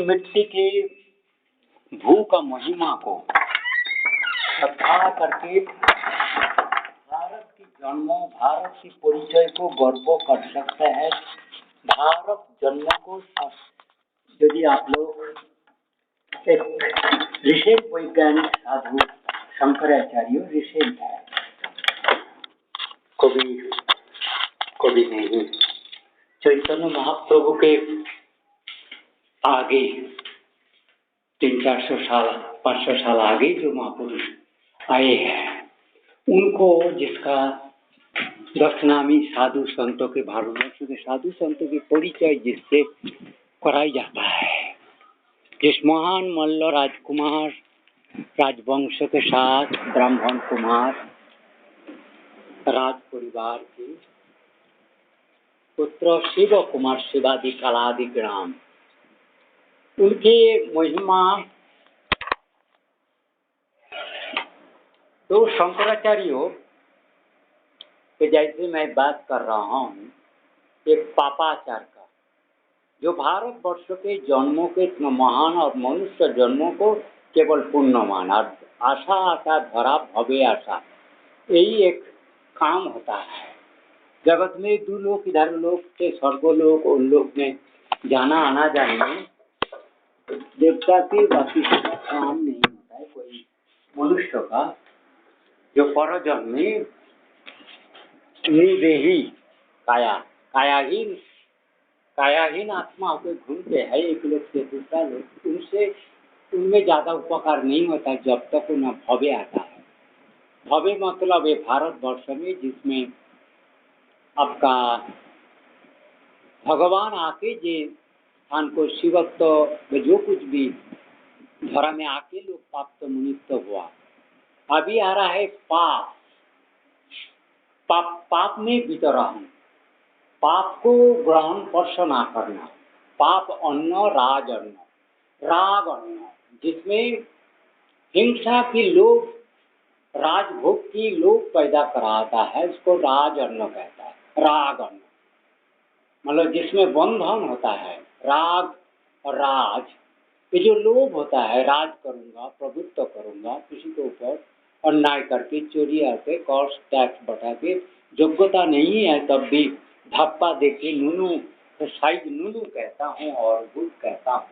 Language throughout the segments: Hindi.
मिट्टी की भू का महिमा को श्रद्धा करके भारत की जन्मों, भारत की परिचय को गर्व कर सकता है। भारत जन्मों को यदि आप लोग एक ऋषि वैज्ञानिक साधु शंकराचार्य ऋषि है, कभी नहीं। चैतन्य महाप्रभु के आगे 300-400 साल 500 साल आगे जो महापुरुष आए हैं, उनको जिसका दशनामी साधु संतों के भारतवर्ष के साधु संतों की परिचय जिससे कराई जाता है, जिस महान मल्ल राजकुमार राजवंश के साथ ब्राह्मण कुमार राज परिवार के पुत्र शिव कुमार शिवादि कलादि ग्राम, उनके महिमा तो शंकराचार्यों के जैसे मैं बात कर रहा हूँ एक पापाचार का, जो भारतवर्ष के जन्मों के महान और मनुष्य जन्मों को केवल पुण्यमान और आशा आशा धरा भव्य आशा, यही एक काम होता है। जगत में दो लोग, इधर लोग के स्वर्गलोक, उन लोग में जाना आना जाने देवता के बाकी काम नहीं होता है कोई मनुष्य का, जो परजन्मी निदेही कायाहीन आत्मा होकर घूमते हैं एक लोग से दूसरा लोग, उनसे उनमें ज्यादा उपकार नहीं होता जब तक उन्हें भव्य आता है। भव्य मतलब ये भारतवर्ष में जिसमें आपका भगवान आके जे स्थान को शिवत्व में जो कुछ भी धरा में आके लोग प्राप्त मुनित्व हुआ। अभी आ रहा है पाप में वितरण, पाप को ग्रहण स्पर्श ना करना, पाप अन्न राग अन्न, जिसमें हिंसा की लोभ, राजभोग की लोभ पैदा कराता है, इसको राज अन्न कहता है। राग अन्न मतलब जिसमें बंधन होता है, राग और राज, ये जो लोभ होता है, राज करूंगा, प्रभुत्व करूंगा, किसी के ऊपर अन्याय करके, चोरी करके, कॉस्ट टैक्स बढ़ा के, योग्यता नहीं है तब भी धप्पा देके नूनू, तो साइज नूनू कहता हूँ और भूत कहता हूँ।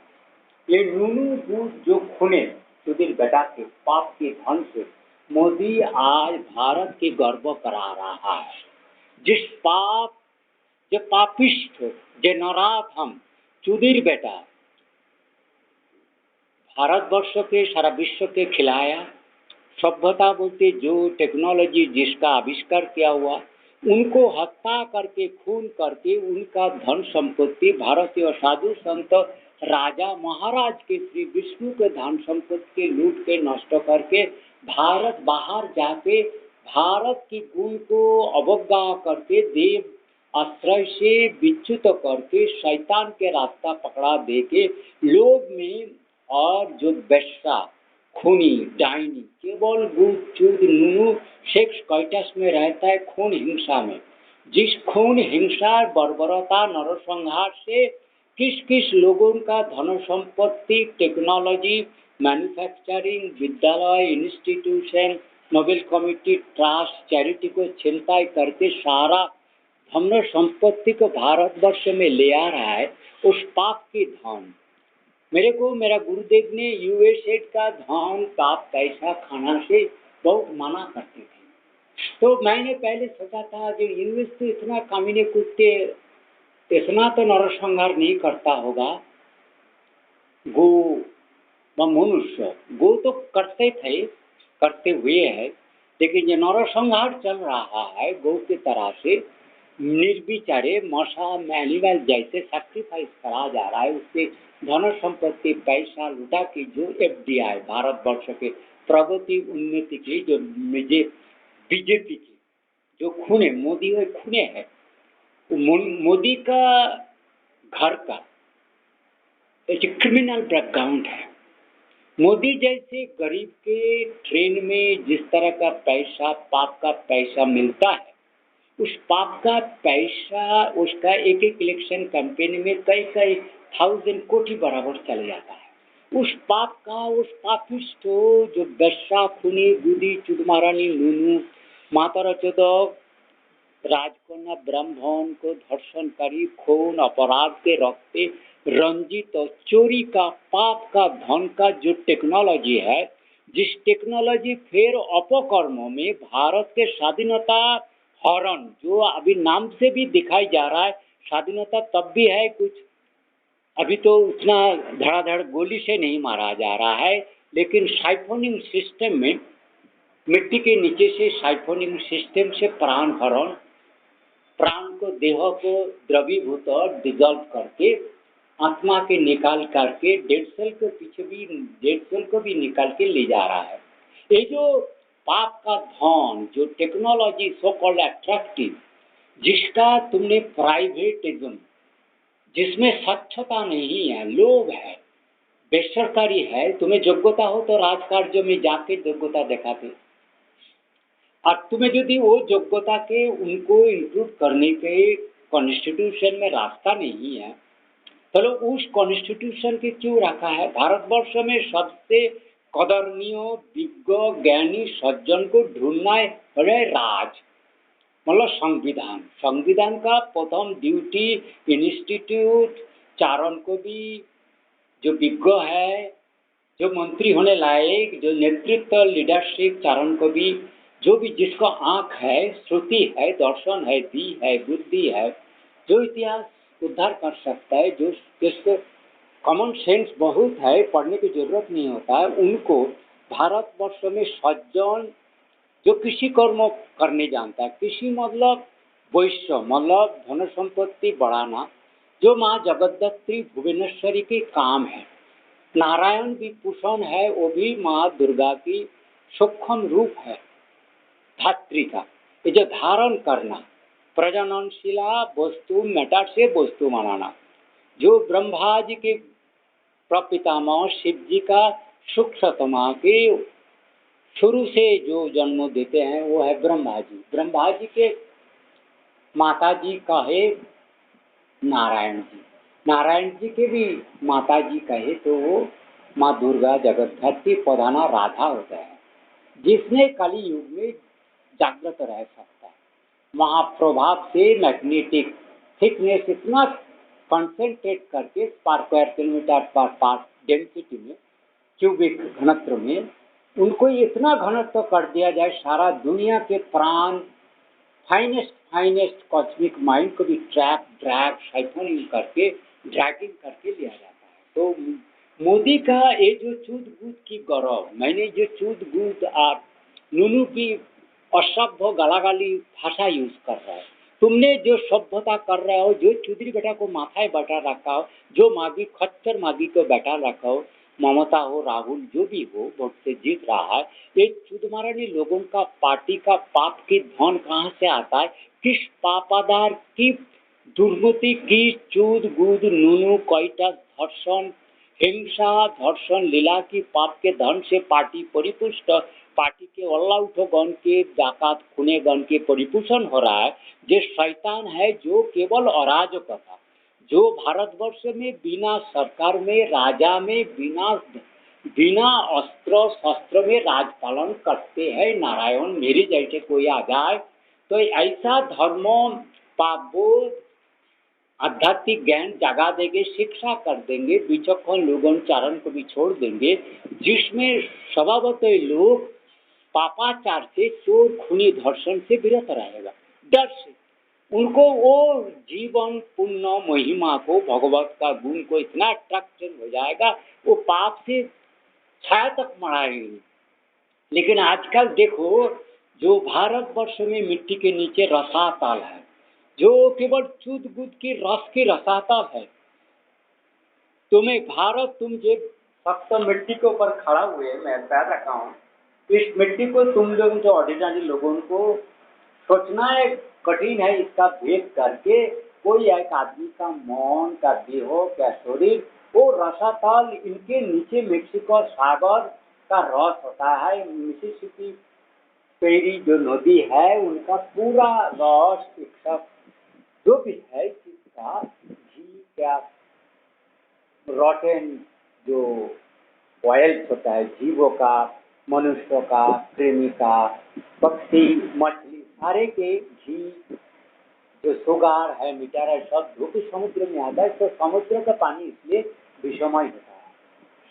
ये नूनू भूत जो खुने सुधीर बेटा के पाप के धन से मोदी आज भारत के गर्व करा रहा है। जिस पाप जो पापिष्ठ जो नराथ हम सुधीर बेटा भारतवर्ष के सारा विश्व के खिलाया, सभ्यता बोलते जो टेक्नोलॉजी जिसका आविष्कार किया हुआ, उनको हत्या करके खून करके उनका धन संपत्ति भारतीय साधु संत राजा महाराज के श्री विष्णु के धन संपत्ति के लूट के नष्ट करके भारत बाहर जाके भारत की गुण को अवज्ञा करके देव आश्रय से विच्युत करके शैतान के रास्ता पकड़ा देके लोग में और जो बेश्या खूनी डाइनी केवल गुड़ चूद नूनू सेक्स कैटस में रहता है, खून हिंसा में। जिस खून हिंसा बर्बरता नरसंहार से किस किस लोगों का धन संपत्ति, टेक्नोलॉजी, मैन्युफैक्चरिंग, विद्यालय, institution, Nobel committee, trust, charity को छिनताई करके सारा धन संपत्ति को भारतवर्ष में ले आ रहा है, उस पाप के धन। मेरे को मेरा गुरुदेव ने यूएसए का धन पाप पैसा खाना से बहुत मना करते थे। तो मैंने पहले सोचा था जो यूएस तो इतना कामीने कुत्ते इतना तो नरसंहार नहीं करता होगा, गो व मनुष्य गो तो करते हुए है, लेकिन ये नरसंहार चल रहा है गौ की तरह से निर्विचारे मशा एनिमल जैसे सैक्रिफाइस करा जा रहा है। उससे धन संपत्ति पैसा लुटा के जो एफडीआई भारतवर्ष के प्रगति उन्नति की जो बीजेपी की जो खूने मोदी हुए खूने है, मोदी का घर का एक क्रिमिनल बैकग्राउंड है। मोदी जैसे गरीब के ट्रेन में जिस तरह का पैसा पाप का पैसा मिलता है, उस पाप का पैसा उसका एक एक इलेक्शन कैंपेन में कई कई थाउजेंड कोटी बराबर चले जाता है। उस पाप का उस पापिष्ट जो बेश्या खूनी गुदी चुदमारानी नूनू मातारा चोदक राजकन्या ब्राह्मण को धर्षणकारी खून अपराध के रखते रंजित और चोरी का पाप का धन का जो टेक्नोलॉजी है, जिस टेक्नोलॉजी फिर अपकर्मों में भारत के स्वाधीनता हरण जो अभी नाम से भी दिखाई जा रहा है, स्वाधीनता तब भी है कुछ, अभी तो उतना धड़ाधड़ गोली से नहीं मारा जा रहा है, लेकिन साइफोनिंग सिस्टम में मिट्टी के नीचे से साइफोनिंग सिस्टम से प्राण हरण, प्राण को देह को द्रवीभूत और डिजॉल्व करके आत्मा के निकाल करके डेड सेल के पीछे भी डेड सेल को भी निकाल के ले जा रहा है। ये जो पाप का धन जो टेक्नोलॉजी सो कॉल्ड अट्रैक्टिव, जिसका तुमने प्राइवेटिज्म, जिसमें स्वच्छता नहीं है, लोभ है, बेसरकारी है, तुम्हें योग्यता हो तो राजकार्य में जाके योग्यता दिखाते, और तुम्हें यदि वो योग्यता के उनको इंक्लूड करने के कॉन्स्टिट्यूशन में रास्ता नहीं है, चलो उस कॉन्स्टिट्यूशन के क्यों रखा है? भारतवर्ष में सबसे कदरणीय विज्ञ ज्ञानी सज्जन को ढूंढना है राज, मतलब संविधान। संविधान का प्रथम ड्यूटी इंस्टीट्यूट चारण को भी जो विज्ञ है, जो मंत्री होने लायक, जो नेतृत्व लीडरशिप चारण को भी, जो भी जिसको आँख है, श्रुति है, दर्शन है, दी है, बुद्धि है, जो इतिहास उद्धार कर सकता है, जो जिसको कॉमन सेंस बहुत है, पढ़ने की जरूरत नहीं होता है, उनको भारतवर्ष में सज्जन जो कृषि कर्म करने जानता है, कृषि मतलब वैश्य मतलब धन संपत्ति बढ़ाना, जो माँ जगद्धात्री भुवनेश्वरी के काम है। नारायण भी पूषण है, वो भी माँ दुर्गा की सूक्ष्म रूप है, धात्री का। ये जो धारण करना, प्रजननशिला वस्तु मैटर से वस्तु बनाना, जो ब्रह्मा जी के प्रपितामह शिव जी का सूक्ष्मतमा के शुरू से जो जन्म देते हैं वो है ब्रह्मा जी। ब्रह्मा जी के माता जी कहे नारायण जी, नारायण जी के भी माता जी कहे तो वो माँ दुर्गा जगद्धात्री प्रधाना राधा होता है, जिसने कली युग में जागृत रह सकता है। महाप्रभाव से मैग्नेटिक थिकनेस इतना कंसंट्रेट करके पर स्क्वायर किलोमीटर पर पार्ट डेंसिटी में, क्यूबिक घनत्व में, उनको इतना घनत्व कर दिया जाए, सारा दुनिया के प्राण फाइनेस्ट कॉस्मिक माइंड को भी ट्रैप ड्रैग साइफनिंग करके ड्रैगिंग करके लिया जाता है। तो मोदी का ये जो चूद बूद की गौरव, मैंने जो चूद बूद आप नूनू की असभ्य गालागाली भाषा यूज कर रहा है, तुमने जो सभ्यता कर रहे हो, जो चौधरी बेटा को माथाए बैठा रखा हो, जो मागी खच्चर मागी को बैठा रखा हो, ममता हो राहुल जो भी हो वोट से जीत रहा है, ये चुदमारानी लोगों का पार्टी का पाप की धन कहाँ से आता है? किस पापादार की दुर्गति की चूद गुद नूनू कोयटा धर्षण हिंसा धर्षण लीला की पाप के धन से पार्टी परिपुष्ट, पार्टी के अल्लाउठगण के जाकात खुनेगण के परिपोषण हो रहा है। जो शैतान है जो केवल अराजकता, जो भारतवर्ष में बिना सरकार में राजा में बिना अस्त्र शस्त्र में राज पालन करते हैं नारायण, मेरे जैसे कोई आ जाए तो ऐसा धर्म पापबोध आध्यात्मिक ज्ञान जगा देंगे, शिक्षा कर देंगे, विचक्षण लोगों चारण को भी छोड़ देंगे, जिसमें स्वभावतः लोग पापाचार से चोर खूनी धर्षण से विरत रहेगा, डर से उनको वो जीवन पुण्य महिमा को भगवत का गुण को इतना अट्रैक्शन हो जाएगा, वो पाप से छाया तक मराएंगे। लेकिन आजकल देखो जो भारतवर्ष में मिट्टी के नीचे रसातल है, जो केवल चूद गुद की रस की रसातल है, तुम्हें भारत तुम जो सख्त मिट्टी के ऊपर खड़ा हुए मैं पैर रखा हूँ, इस मिट्टी को तुम लोग जो ऑर्डिनरी लोगों को सोचना है कठिन है, इसका भेद करके कोई एक आदमी का मौन का देह का शरीर वो रसातल, इनके नीचे मेक्सिको सागर का रस होता है, मिसिसिपी पेरी जो नदी है उनका पूरा रस सब जो भी है जिसका घी क्या रॉटेन जो ऑयल्स होता है जीवों का, मनुष्यों का, प्रेमी का, पक्षी, मछली सारे के घी जो सुगार है मिटार है सब धो के समुद्र में आता है। तो समुद्र का पानी इसलिए विषमय होता है।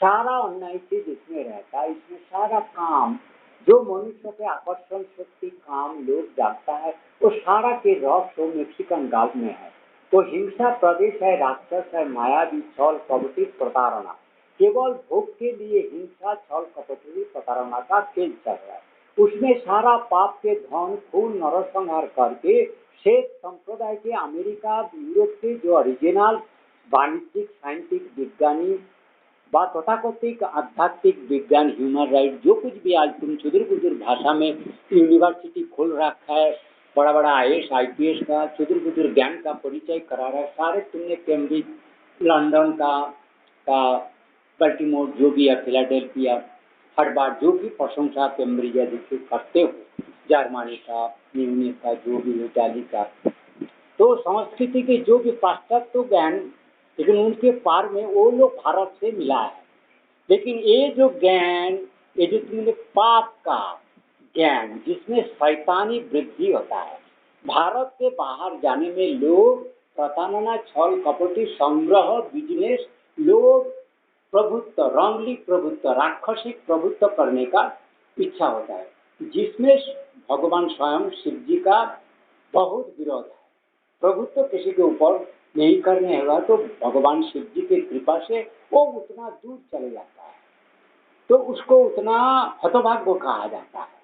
सारा अन्याय चीज इसमें रहता है। इसमें सारा काम जो मनुष्य के आकर्षण शक्ति काम लोग जानता है वो सारा के रस वो मेक्सिकन गांव में है। वो हिंसा प्रदेश है, राक्षस है, मायावी, छल कपटी प्रताड़ना। केवल भोग के लिए हिंसा छल कपटी प्रताड़ना का खेल चल रहा है। उसमें सारा पाप के धन खून नरसंहार करके शेष संप्रदाय के अमेरिका यूरोप के जो ओरिजिनल वाणिज्यिक साइंटिफिक विज्ञानी व तथाकथित आध्यात्मिक विज्ञान ह्यूमन राइट जो कुछ भी आज तुम सुदूर बुजुर्ग भाषा में यूनिवर्सिटी खोल रखा है, बड़ा बड़ा IAS IPS का सुदूर बुजुर्ग ज्ञान का परिचय करा रहा है, सारे तुमने कैम्ब्रिज लंदन का बल्टीमोर जो भी है, फिलाडेल्फिया हर बार जो भी प्रशंसा कैम्ब्रिज आदि करते हो, जर्मनी का, म्यूनिख का, जो भी इटाली का, तो संस्कृति के जो भी पाश्चात्य ज्ञान, लेकिन उनके पार में वो लोग भारत से मिला है। लेकिन ये जो ज्ञान, ये जो तुमने पाप का ज्ञान जिसमें शैतानी वृद्धि होता है, भारत के बाहर जाने में लोग प्रताड़ना छल कपटी संग्रह बिजनेस लोग प्रभुत्व रंगली प्रभुत्व राक्षसिक प्रभुत्व करने का इच्छा होता है, जिसमें भगवान स्वयं शिव जी का बहुत विरोध है। प्रभुत्व किसी के ऊपर नहीं करने होगा तो भगवान शिव जी की कृपा से वो उतना दूर चले जाता है, तो उसको उतना हतभाग्य कहा जाता है।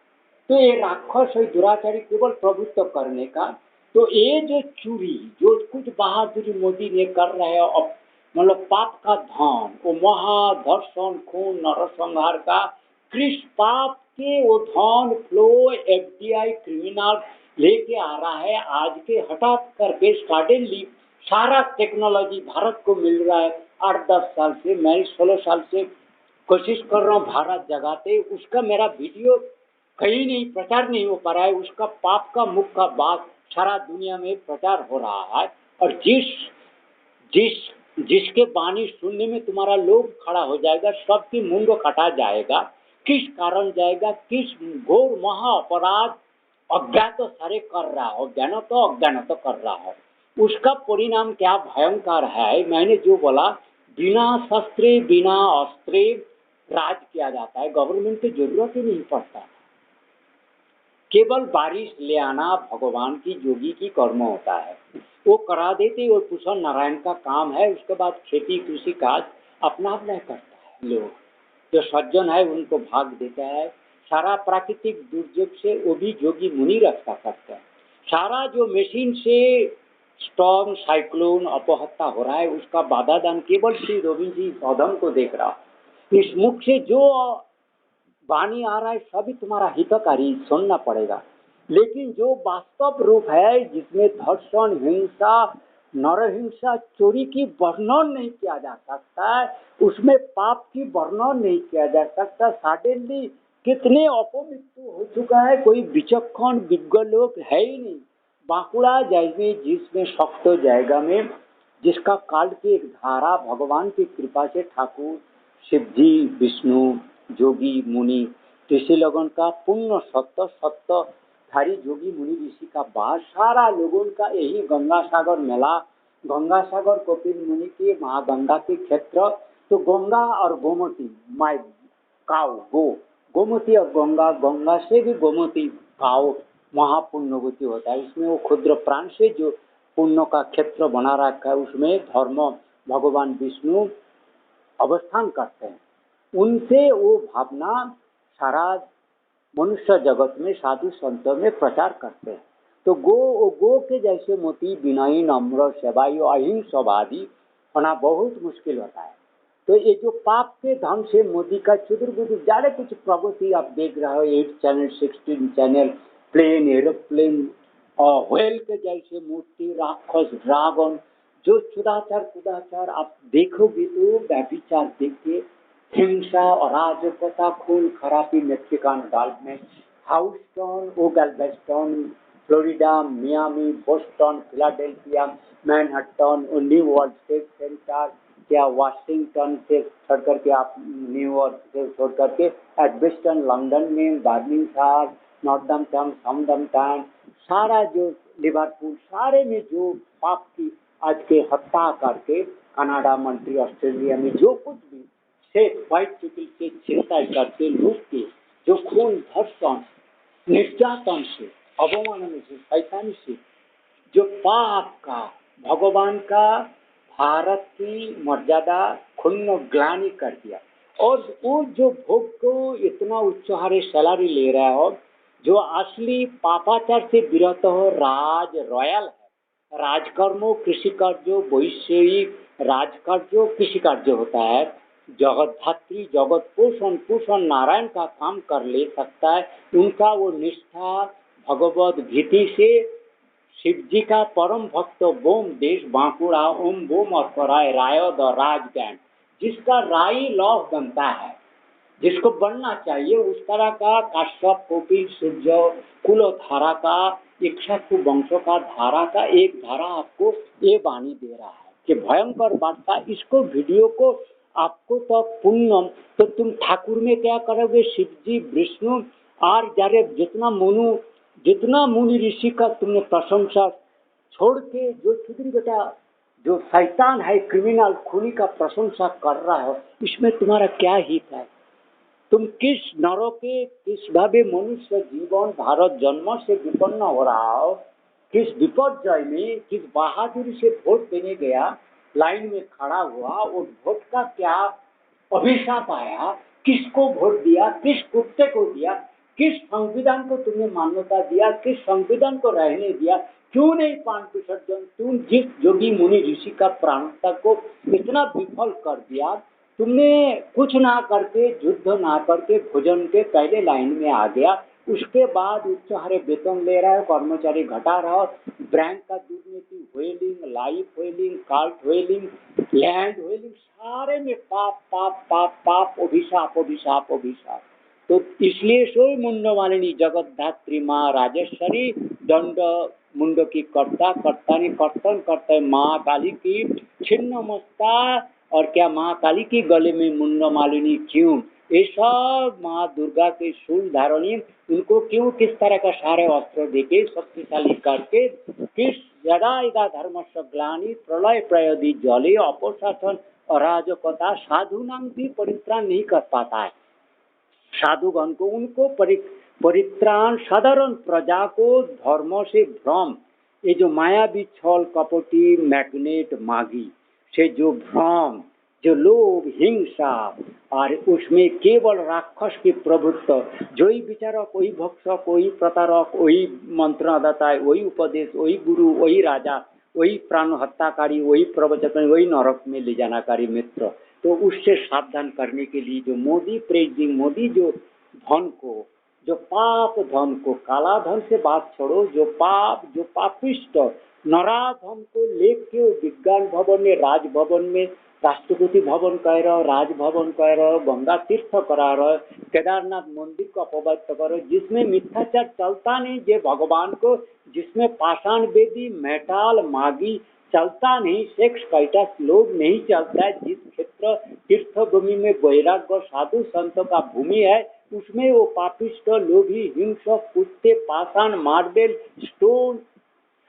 तो ये राक्षस और दुराचारी केवल प्रभुत्व करने का, तो ये जो चोरी जो कुछ बहादुरी मोदी ने कर रहे हैं, अब मतलब पाप का धन वो महाधर्षण खून नरसंहार का कृष्ण पाप के वो धन फ्लो FDI क्रिमिनल लेके आ रहा है। आज के हठात करके सडनली सारा टेक्नोलॉजी भारत को मिल रहा है। 8-10 साल से, मैं 16 साल से कोशिश कर रहा हूँ भारत जगाते, उसका मेरा वीडियो कहीं नहीं प्रचार नहीं हो पा रहा है। उसका पाप का मुख का बात सारा दुनिया में प्रचार हो रहा है, और जिसके वाणी सुनने में तुम्हारा लोभ खड़ा हो जाएगा, सबकी मुंड कटा जाएगा। किस कारण जाएगा, किस घोर महा अपराध अज्ञात तो सारे कर रहा हो, अज्ञान तो कर रहा है, उसका परिणाम क्या भयंकर है। मैंने जो बोला, बिना शस्त्रे बिना अस्त्रे राज किया जाता है, गवर्नमेंट की जरूरत ही नहीं पड़ता, केवल बारिश ले आना भगवान की जोगी की कर्म होता है, वो करा देते। वो कुशल नारायण का काम है। उसके बाद खेती कृषि काज अपना अपना करता है। लोग जो सज्जन है उनको भाग देता है। सारा प्राकृतिक दुर्योग से वो भी जोगी मुनि रक्षा करते हैं। सारा जो मशीन से स्टॉर्म साइक्लोन अपहत्या हो रहा है, उसका बाधा दान केवल श्री रविंद्र जी सौधम को देख रहा। इस मुख से जो वाणी आ रहा है सभी तुम्हारा हितकारी सुनना पड़ेगा, लेकिन जो वास्तव रूप है जिसमें धर्षण हिंसा नरहिंसा चोरी की वर्णन नहीं किया जा सकता है, उसमें पाप की वर्णन नहीं किया जा सकता। सडनली कितने अपमृत्यु हो चुका है, कोई विचक्षण विज्ञ लोग है ही नहीं। बांकुड़ा जैसे जिसमें शक्त जाएगा में जिसका काल की एक धारा भगवान की कृपा से ठाकुर शिवजी विष्णु जोगी मुनि ऋषि लगन का पुण्य सत्य धारी जोगी मुनि ऋषि का बास, सारा लोगों का यही गंगा सागर मेला, गंगा सागर कपिल मुनि के महागंगा के क्षेत्र। तो गंगा और गोमती माय काउ गोमती और गंगा, गंगा से भी गोमती काउ महापुण्यवती होता है। इसमें वो क्षुद्र प्राण से जो पुण्य का क्षेत्र बना रखा है, उसमें धर्म भगवान विष्णु अवस्थान करते हैं। उनसे वो भावना सारा मनुष्य जगत में साधु संतों में प्रचार करते हैं। तो गो के जैसे मोती विनयी नम्र सेवाई अहिंसवादी होना बहुत मुश्किल होता है। तो ये जो पाप के धन से मोदी का चुदुर ज्यादा कुछ प्रगति आप देख रहे हो, 8 चैनल 16 चैनल प्लेन एरोप्लेन और व्हेल के जैसे मूर्ति राक्षस ड्रैगन, जो कुदाचार आप देखोगे तो व्यभिचार देख के हिंसा अराजकता खून खराबी मेक्सिकन गाल्फ में हाउस्टन, ओ Galveston, Florida, Miami, Boston, Philadelphia, Manhattan और न्यू वर्ल्ड ट्रेड सेंटर, क्या वाशिंगटन से छोड़ करके आप न्यूयॉर्क से छोड़ करके एडवेस्टन लंदन में, बर्मिंघम, नॉर्थम्पटन, साउथम्पटन, सारा जो लिवरपूल, सारे में जो पाप की आज के हत्या करके कनाडा, मंत्री, ऑस्ट्रेलिया में जो कुछ भी से व्हाइट पीपल से छेड़छाड़ करके लूट के जो खून धर्षण निर्यातन से अवमानना से शैतानी से जो पाप का भगवान का भारत की मर्यादा खुन्न ग्लानि कर दिया और वो जो भोग को इतना उच्चारे सैलरी ले रहा हो जो असली पापाचार से विरत हो राज रॉयल है राजकर्मो कृषि कार्यो वैषयिक राजकार्यो कृषि कार्य होता है जगतधात्री जगत पोषण पोषण नारायण का काम कर ले सकता है उनका वो निष्ठा भगवत भीति से शिव जी का परम भक्त बोम देश बांकुड़ा ओम बोम और कराय रायद और राजज्ञान जिसका राई लौह बनता है जिसको बनना चाहिए उस तरह का काश्यप कपिल सूर्य कुलधारा का इक्ष्वाकु वंशों का धारा का एक धारा आपको ये वाणी दे रहा है कि भयंकर वार्ता इसको वीडियो को आपको तो पुण्यम तो तुम ठाकुर में क्या करोगे शिव जी विष्णु और जारे जितना मुनि ऋषि का तुमने प्रशंसा छोड़ के जो चुदरी बेटा जो शैतान है क्रिमिनल खूनी का प्रशंसा कर रहा है इसमें तुम्हारा क्या हित है तुम किस नरके किस भावे मनुष्य जीवन भारत जन्म से विपन्न हो रहा हो किस विपर्जय में किस बहादुरी से वोट देने गया लाइन में खड़ा हुआ और वोट का क्या अभिशाप आया किसको वोट दिया किस कुत्ते को दिया किस संविधान को तुमने मान्यता दिया किस संविधान को रहने दिया क्यों नहीं पान विसर्जन तुम जिस जोगी मुनि ऋषि का प्राणता को इतना विफल कर दिया तुमने कुछ ना करके युद्ध ना करके भोजन के पहले लाइन में आ गया उसके बाद उच्च हरे वेतन ले रहा है कर्मचारी घटा रहा है बैंक का दुर्नीति व्हेलिंग लाइफ व्हेलिंग कार्ट व्हेलिंग लैंड व्हेलिंग सारे में पाप पाप पाप पाप अभिशाप अभिशाप अभिशाप तो इसलिए सोई मुंडमालिनी जगत धात्री माँ राजेश्वरी दंड मुंड की कर्ता कर्ता ने कर्तन करते माँ काली की छिन्न मस्ता और क्या माँ काली की गले में मुंड मालिनी क्यों ये सब माँ दुर्गा के शूल धारणी उनको क्यों किस तरह का सारे अस्त्र देके शक्तिशाली करके किस यदा यदा धर्म ग्लानि प्रलय प्रयोदी जले अपशासन अराजकता साधु नाम भी परित्राण नहीं कर पाता है साधुगण को उनको परित्राण साधारण प्रजा को धर्म से भ्रम ये जो मायावी छल कपटी मैग्नेट मागी से जो भ्रम जो लोभ हिंसा और उसमें केवल राक्षस के प्रभुत्व जो ही विचारक वही भक्षक वही प्रतारक वही मंत्रदाता वही उपदेश वही गुरु वही राजा वही प्राण हत्याकारी वही प्रवचक वही नरक में ले जानाकारी मित्र तो उससे सावधान करने के लिए जो मोदी प्रेसिंग मोदी जो धन को जो पाप धन को काला धन से बात छोड़ो जो पापिष्ट नराधन को लेके विज्ञान भवन में राजभवन में राष्ट्रपति भवन कह रहा राजभवन कह रहा गंगा तीर्थ करा रहा केदारनाथ मंदिर को अपवित्र करो जिसमें मिथ्याचार चलता नहीं जे भगवान को जिसमें पाषाण वेदी मेटाल मागी चलता नहीं सेक्स कैटस लोग नहीं चलता है जिस क्षेत्र तीर्थ भूमि में वैराग्य साधु संतों का भूमि है उसमें वो पापिष्ट लोभी हिंसक कुत्ते पाषाण मार्बल स्टोन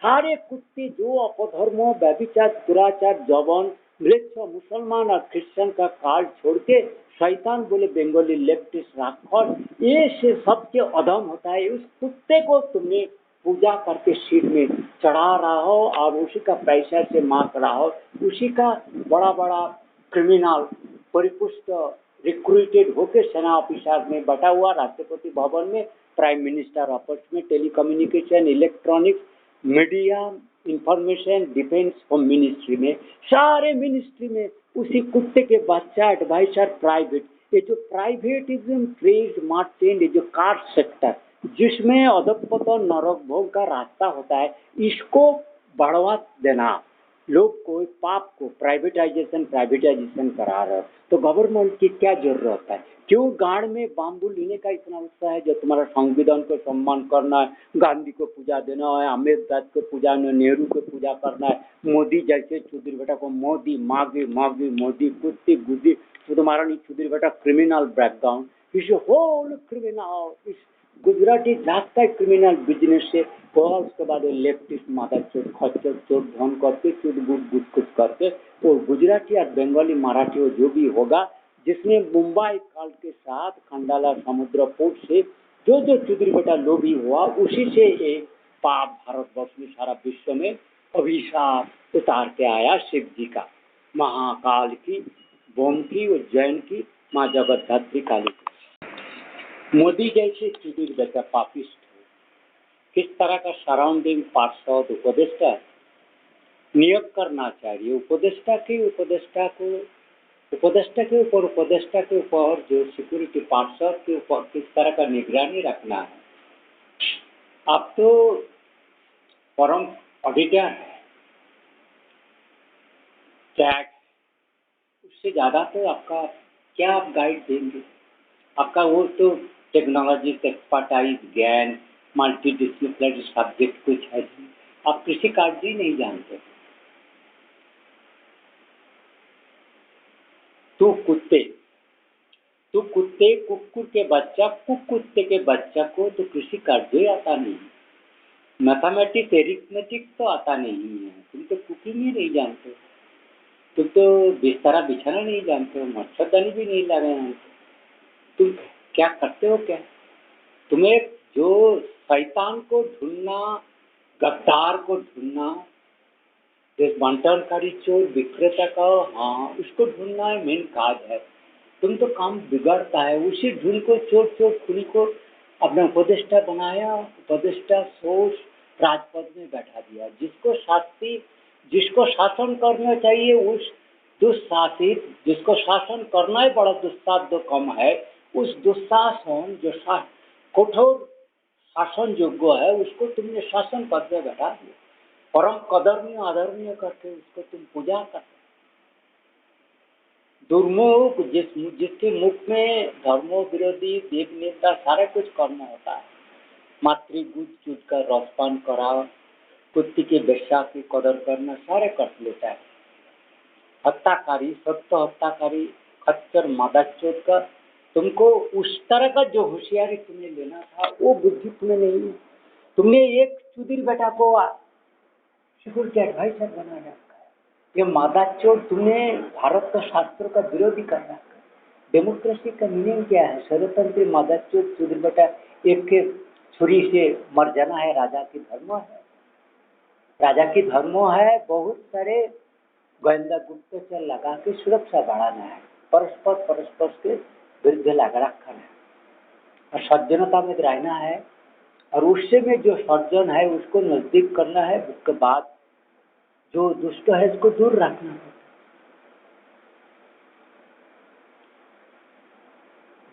सारे कुत्ते जो अपधर्म व्यभिचार दुराचार जवन मृक्ष मुसलमान और क्रिश्चियन का कार्ड छोड़ के शैतान बोले बंगाली लेफ्टिस्ट राक्षस ये से सबसे अधम होता है उस कुत्ते को तुमने पूजा करके सिर में चढ़ा रहा हो और उसी का पैसा से मांग रहा हो उसी का बड़ा बड़ा क्रिमिनल परिपुष्ट रिक्रूटेड होकर सेना ऑफिसर में बैठा हुआ राष्ट्रपति भवन में प्राइम मिनिस्टर ऑफिस में telecommunication electronics media information defence home ministry में सारे मिनिस्ट्री में उसी कुत्ते के बच्चा एडवाइजर प्राइवेट ये जो प्राइवेटिज्म ट्रेड मार्चेंट ये जो कार सेक्टर जिसमें अधपतन नरक भोग का रास्ता होता है इसको बढ़ावा देना लोग को पाप को प्राइवेटाइजेशन करा रहे हो, तो गवर्नमेंट की क्या जरूरत है? क्यों गाड़ में बाम्बू लेने का इतना उत्साह है? जो तुम्हारा संविधान को सम्मान करना है, गांधी को पूजा देना है, अम्बेडकर को पूजा, नेहरू को पूजा करना है, मोदी जैसे चौधरी बेटा को मोदी मागी मागी मोदी कुत्ती गुद्दी, तो तुम्हारा नहीं चौधरी बेटा क्रिमिनल बैकग्राउंड, इस होल क्रिमिनल, इस गुजराती जागता है क्रिमिनल बिजनेस से, और उसके बाद लेफ्टिस्ट माता चोट खच्चर चोट धन करके चोट गुट कुछ करके, और गुजराती और बंगाली मराठी और जो भी होगा, जिसने मुंबई काल के साथ खंडाला समुद्र पोर्ट से जो जो चौधरी बेटा लोभी हुआ, उसी से एक पाप भारतवर्ष में सारा विश्व में अभिशाप उतार के आया शिव जी का, महाकाल की, बोम की, उज्जैन की, माँ जगतधात्री काली की। मोदी जैसे चौधरी बेटा पापिस्ट किस तरह का सराउंडिंग पार्षद उपदेष्टा नियोग करना चाहिए, उपदेष्टा के ऊपर जो सिक्योरिटी पार्षद के ऊपर किस तरह का निगरानी रखना है। आप तो परम ऑडिटर है, टैक्स, उससे ज्यादा तो आपका क्या आप गाइड देंगे? आपका वो तो टेक्नोलॉजी एक्सपर्टाइज ज्ञान मल्टी डिसिप्लिनरी सब्जेक्ट कुछ है, आप कृषि कार्य ही नहीं जानते। तो कुकुर के बच्चा कुत्ते के बच्चा को तो कृषि कार्य आता नहीं, मैथमेटिक्स एरिथमेटिक तो आता नहीं है, तुम तो कुकिंग ही नहीं जानते, तुम तो बिस्तारा बिछाना नहीं जानते हो, मच्छरदानी भी नहीं लगा हैं, तुम क्या करते हो? क्या तुम्हें जो शैतान को ढूंढना, गद्दार को ढूंढना, बंटनकारी चोर विक्रेता का, हाँ उसको ढूंढना है मेन काज है। तुम तो काम बिगड़ता है, उसी ढूंढ को चोर चोर खुली को अपना उपदेष्टा बनाया, उपदेष्टा सोच राजपद में बैठा दिया, जिसको शासन करना चाहिए उस दुशासित, जिसको शासन करना ही बड़ा दुस्साध्य कम है, उस दुशासन जो कठोर शासन योग्य है, उसको तुमने शासन पद में बैठा दिया, परम कदरणीय आदरणीय करके उसको तुम पूजा करते। दुर्मुख जिसके मुख में धर्मो विरोधी देव नेता सारे कुछ कर्म होता है, मातृगुद चूट कर रसपान करा, कुत्ती के बेशा की कदर करना, सारे कर लेता है। हत्याकारी, सत्य हत्याकारी, खच्चर मादाचोद का, तुमको उस तरह का जो होशियारी तुम्हें लेना था वो बुद्धि तुम्हें नहीं है। तुमने एक चौधरी बेटा को सिक्योरिटी एडवाइजर बना रखा है, ये मादाचोद तुमने भारत का शास्त्र का विरोधी कर रखा है। डेमोक्रेसी का मीनिंग क्या है? सर्वतंत्री मादाचोद चौधरी बेटा एक के छुरी से मर जाना है राजा की धर्म है, राजा की धर्म है, बहुत सारे गोविंदा गुप्तचर लगा के सुरक्षा बढ़ाना है, परस्पर के विरुद्ध लगा रखना है और सज्जनता में रहना है, और उससे में जो सज्जन है उसको नजदीक करना है, उसके बाद जो दुष्ट है उसको दूर रखना है।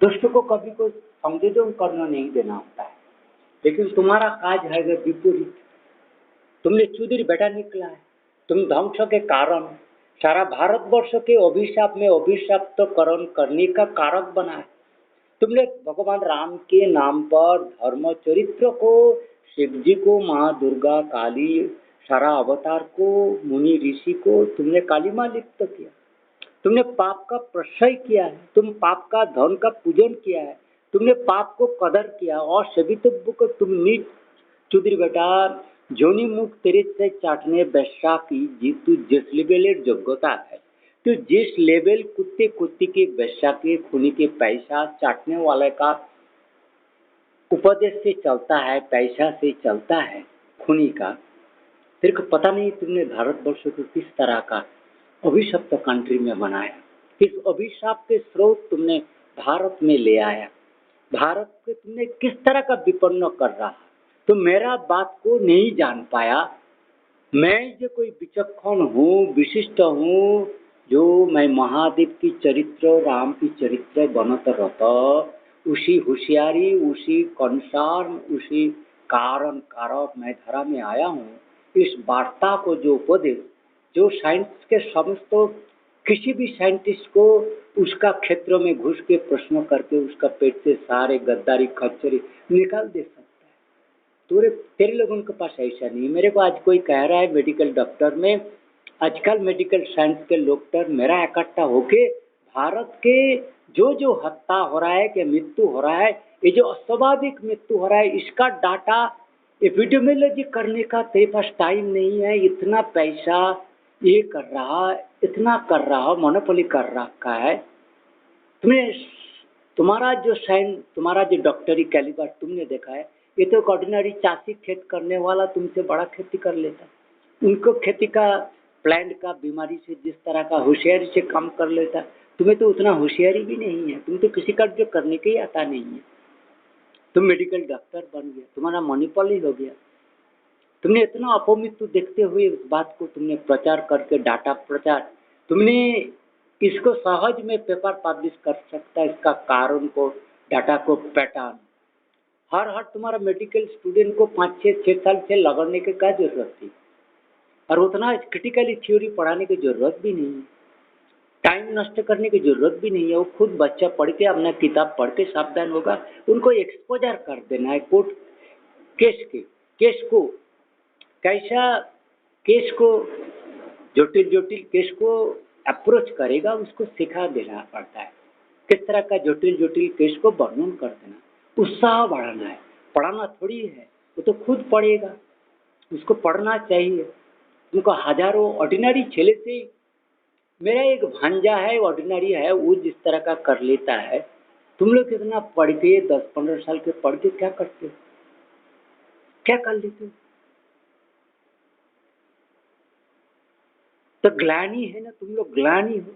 दुष्ट को कभी कोई संवेदन करना नहीं देना होता है, लेकिन तुम्हारा काज है वे विपरीत। तुमने चौधरी बेटा निकला है, तुम ध्वंस के कारण सारा भारतवर्ष के अभिशाप में अभिशाप्तकरण करने का कारक बना है। तुमने भगवान राम के नाम पर धर्म चरित्र को, शिव जी को, माँ दुर्गा काली सारा अवतार को, मुनि ऋषि को तुमने कालीमा लिप्त किया, तुमने पाप का प्रशय किया है, तुम पाप का धन का पूजन किया है, तुमने पाप को कदर किया, और सभी को तुम नीच चौधरी बेटा जोनी मुख तेरे से चाटने बैशा की तू जिस लेवल योग्यता है, तो जिस लेवल कुत्ते के बैशा के खूनी के पैसा चाटने वाले का उपदेश से चलता है, पैसा से चलता है खूनी का, तेरे को पता नहीं तुमने भारतवर्ष को किस तरह का अभिशप्त कंट्री में बनाया, किस अभिशाप के स्रोत तुमने भारत में ले आया, भारत को तुमने किस तरह का विपन्न कर रहा। तो मेरा बात को नहीं जान पाया, मैं जो कोई विचक्षण हूँ, विशिष्ट हूँ, जो मैं महादेव की चरित्र, राम की चरित्र बनत रहता, उसी होशियारी, उसी कंसार, उसी कारण कारक मैं धरा में आया हूँ। इस वार्ता को जो उपदेश जो साइंस के समस्त किसी भी साइंटिस्ट को उसका क्षेत्र में घुस के प्रश्न करके उसका पेट से सारे गद्दारी खच्चरी निकाल दे सकता है। तेरे लोगों के पास ऐसा नहीं। मेरे को आज कोई कह रहा है मेडिकल डॉक्टर में, आजकल मेडिकल साइंस के डॉक्टर मेरा इकट्ठा होके भारत के जो जो हत्या हो रहा है, कि मृत्यु हो रहा है, ये जो अस्वाभाविक मृत्यु हो रहा है, इसका डाटा एपिडेमियोलॉजी करने का तेरे पास टाइम नहीं है। इतना पैसा ये कर रहा, इतना कर रहा, मोनोपोली कर रखा है। तुम्हारा जो साइंस, तुम्हारा जो डॉक्टरी कैलिबर तुमने देखा है, ये तो ऑर्डिनरी चासी खेत करने वाला तुमसे बड़ा खेती कर लेता। उनको खेती का प्लांट का बीमारी से जिस तरह का होशियारी से काम कर लेता, तुम्हें तो उतना होशियारी भी नहीं है। तुम तो किसी का जो करने के ही आता नहीं है। तुम मेडिकल डॉक्टर बन गया, तुम्हारा मोनोपोली हो गया। तुमने इतना अपमृत्यु देखते हुए इस बात को तुमने प्रचार करके डाटा प्रचार, तुमने इसको सहज में पेपर पब्लिश कर सकता है। इसका कारण को, डाटा को, पैटर्न हर तुम्हारा मेडिकल स्टूडेंट को 5-6 साल से लगाने की क्या जरूरत थी, और उतना क्रिटिकली थ्योरी पढ़ाने की जरूरत भी नहीं है, टाइम नष्ट करने की जरूरत भी नहीं है। वो खुद बच्चा पढ़ के अपना किताब पढ़ के सावधान होगा। उनको एक्सपोजर कर देना है कोर्ट केस को, कैसा केस को, जटिल केस को अप्रोच करेगा, उसको सिखा देना पड़ता है। किस तरह का जटिल केस को वर्णन कर देना, उत्साह बढ़ाना है। पढ़ाना थोड़ी है, वो तो खुद पढ़ेगा, उसको पढ़ना चाहिए। उनको हजारों ऑर्डिनरी छेले से, मेरा एक भांजा है ऑर्डिनरी है, वो जिस तरह का कर लेता है। तुम लोग कितना पढ़ के 10-15 साल के पढ़ के क्या करते हो, क्या कर लेते हो? तो ग्लानी है ना, तुम लोग ग्लानी हो।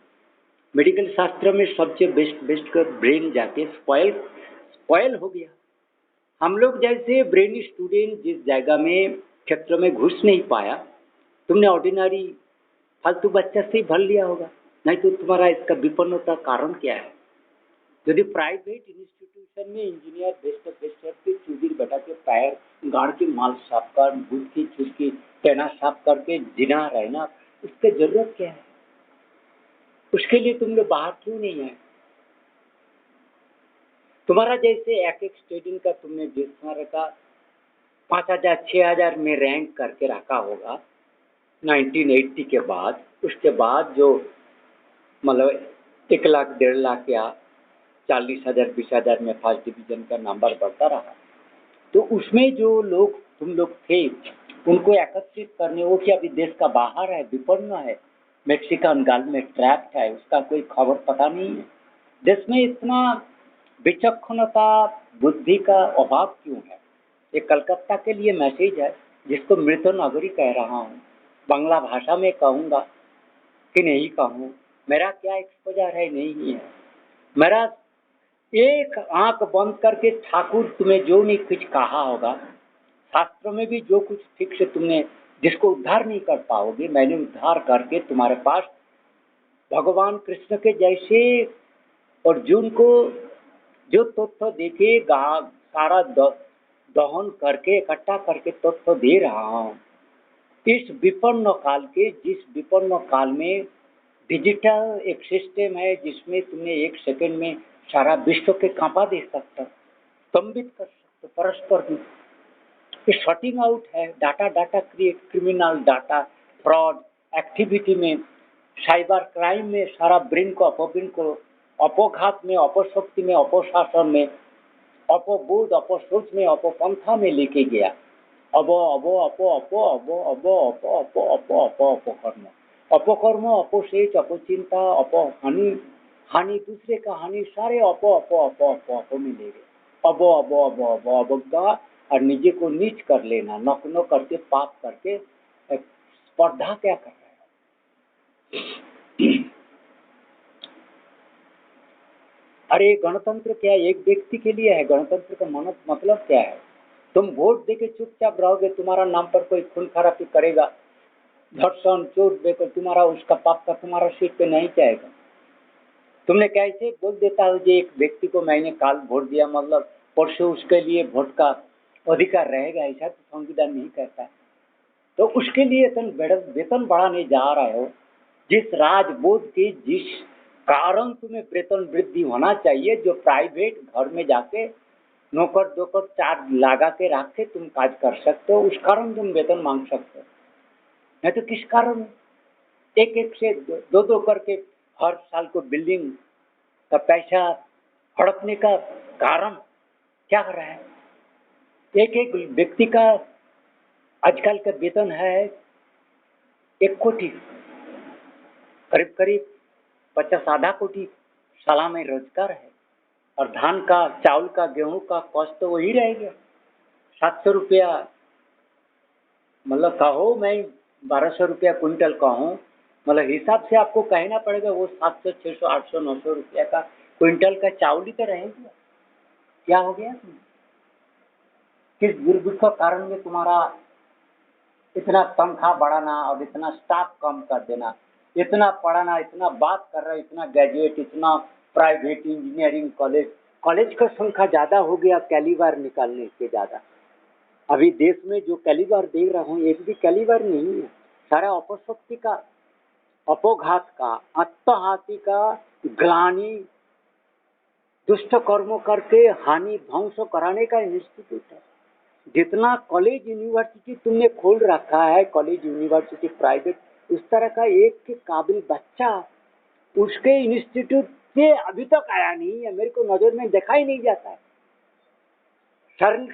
मेडिकल शास्त्र में सबसे बेस्ट का ब्रेन जाके स्पॉयल हो गया। हम लोग जैसे ब्रेन स्टूडेंट जिस जगह में क्षेत्र में घुस नहीं पाया, तुमने ऑर्डिनरी फालतू बच्चा से ही भर लिया होगा। नहीं तो तुम्हारा इसका विपन्नता कारण क्या है? यदि प्राइवेट इंस्टीट्यूशन में इंजीनियर बेस्ट के चूबिर बैठा के पैर गाड़ के माल साफ कर, दूध की छुटकी टेना साफ करके जिना रहना, उसकी जरूरत क्या है? उसके लिए तुम लोग बाहर क्यों नहीं है? तुम्हारा जैसे एक स्टूडेंट का तुमने जिस तरह का 5,000-6,000 में रैंक करके रखा होगा 1980 के बाद, उसके बाद जो मतलब 1 लाख 1.5 लाख या 40,000 20,000 में फर्स्ट डिवीजन का नंबर बढ़ता रहा, तो उसमें जो लोग तुम लोग थे उनको एकत्रित करने, वो क्या अभी देश का बाहर है, विपन्न है, मेक्सिकन गाल में ट्रैप्ड है, उसका कोई खबर पता नहीं है। देश में इतना विचक्षणता बुद्धि का अभाव क्यों है? ये कलकत्ता के लिए मैसेज है, जिसको मृत नगरी कह रहा हूँ। बांग्ला भाषा में कहूँगा कि नहीं कहूँ, मेरा क्या एक्सपोजर है, नहीं है। मेरा एक आंख बंद करके ठाकुर तुम्हें जो नहीं कुछ कहा होगा, शास्त्र में भी जो कुछ ठीक से तुमने जिसको उद्धार नहीं कर पाओगे, मैंने उद्धार करके तुम्हारे पास भगवान कृष्ण के जैसे अर्जुन को जो तत्व देके सारा दहन करके इकट्ठा करके तत्व दे रहा हूँ। इस विपन्न काल के, जिस विपन्न काल में डिजिटल एक सिस्टम है जिसमें तुम्हें 1 सेकंड में सारा विश्व के कांपा दे सकता, स्तंभित कर सकते परस्पर में। शॉर्टिंग आउट है data create, criminal data fraud activity में, साइबर क्राइम में सारा ब्रेन को अपोघात में, अपशक्ति में, अपशासन में, अपबोध, अपसोच में, अपपंथा में लेके गया। अपकर्म, अपशेष, अपचिंता, हानि, दूसरे का हानि, सारे अप में ले गए। अवज्ञा और निजे को नीच कर लेना, नग्न करके पाप करके स्पर्धा क्या कर रहे हैं? अरे गणतंत्र क्या एक व्यक्ति के लिए है? गणतंत्र का मतलब क्या है? तुम वोट देके चुपचाप रहोगे, तुम्हारा नाम पर कोई खून खराबी करेगा, धर्षण चोट देकर तुम्हारा उसका पाप का तुम्हारा सीट पे नहीं जाएगा। तुमने कैसे बोल देता हो कि एक व्यक्ति को मैंने काल वोट दिया, मतलब परसों उसके लिए वोट का अधिकार रहेगा? ऐसा तो संविधान नहीं कहता है। तो उसके लिए तुम वेतन बढ़ाने जा रहे हो। जिस राजबोध के जिस कारण तुम्हें वेतन वृद्धि होना चाहिए, जो प्राइवेट घर में जाके नौकर दोकर चार्ज लगा के रख के तुम काज कर सकते हो, उस कारण तुम वेतन मांग सकते हो। नहीं तो किस कारण एक एक से दो दो करके हर साल को बिल्डिंग का पैसा हड़पने का कारण क्या हो रहा है? एक एक व्यक्ति का आजकल का वेतन है 1 कोटी, करीब करीब 50 आधा कोटी साला में रोजगार है। और धान का, चावल का, गेहूं का कॉस्ट तो वही रहेगा 700 रुपया, मतलब कहो मैं 1200 रुपया क्विंटल का हूँ, मतलब हिसाब से आपको कहना पड़ेगा वो 700 600 800 900 रुपया का क्विंटल का चावल ही तो रहेगा। क्या हो गया? किस दुर्भिक्ष का कारण में तुम्हारा इतना तनख्वाह बढ़ाना और इतना स्टाफ कम कर देना, इतना पढ़ाना, इतना बात कर रहा है, इतना ग्रेजुएट, इतना प्राइवेट इंजीनियरिंग कॉलेज का संख्या ज़्यादा हो गया कैलिबर निकालने से ज़्यादा। अभी देश में जो कैलिबर देख रहा हूँ एक भी कैलिबर नहीं है, सारा अपशक्ति का, अपोघात का, आत्महाति का, ग्लानि, दुष्ट कर्मों करके हानि ध्वंस कराने का इंस्टीट्यूट है। जितना कॉलेज यूनिवर्सिटी तुमने खोल रखा है, कॉलेज यूनिवर्सिटी प्राइवेट, उस तरह का एक के काबिल बच्चा उसके इंस्टीट्यूट से अभी तक आया नहीं है, मेरे को नजर में देखा ही नहीं जाता है।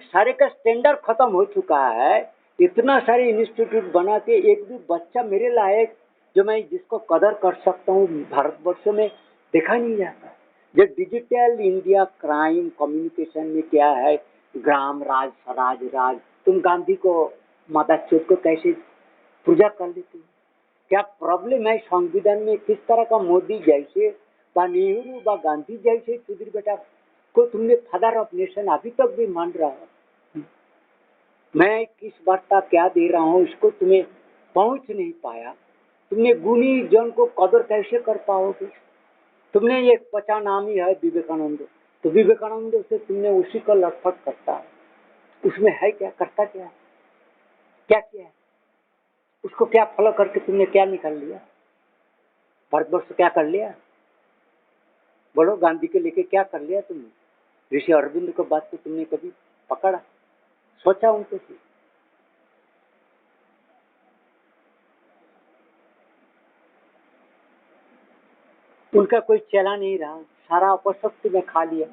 सारे का स्टैंडर्ड खत्म हो चुका है। इतना सारे इंस्टीट्यूट बना के एक भी बच्चा मेरे लायक जो मैं जिसको कदर कर सकता हूँ भारतवर्ष में देखा नहीं जाता। जब डिजिटल इंडिया क्राइम कम्युनिकेशन में क्या है, ग्राम राज, स्वराज राज, तुम गांधी को माता चोट को कैसे पूजा कर लेते हो? क्या प्रॉब्लम है संविधान में? किस तरह का मोदी जैसे व नेहरू व गांधी जैसे चौधरी बेटा को तुमने फादर ऑफ नेशन अभी तक भी मान रहा है। मैं किस वार्ता क्या दे रहा हूँ इसको तुम्हें पहुंच नहीं पाया। तुमने गुणी जन को कदर कैसे कर पाओगे? तुमने ये पचा नाम ही है विवेकानंद, तो विवेकानंद से तुमने उसी का लटपट करता है, उसमें है क्या, करता क्या है, क्या किया है, उसको क्या फॉलो करके तुमने क्या निकाल लिया? भारतवर्ष क्या कर लिया? बोलो, गांधी के लेके क्या कर लिया तुमने? ऋषि अरविंद को बात को तुमने कभी पकड़ा, सोचा उनको? उनका कोई चला नहीं रहा, सारा अपशक्ति में खा लिया,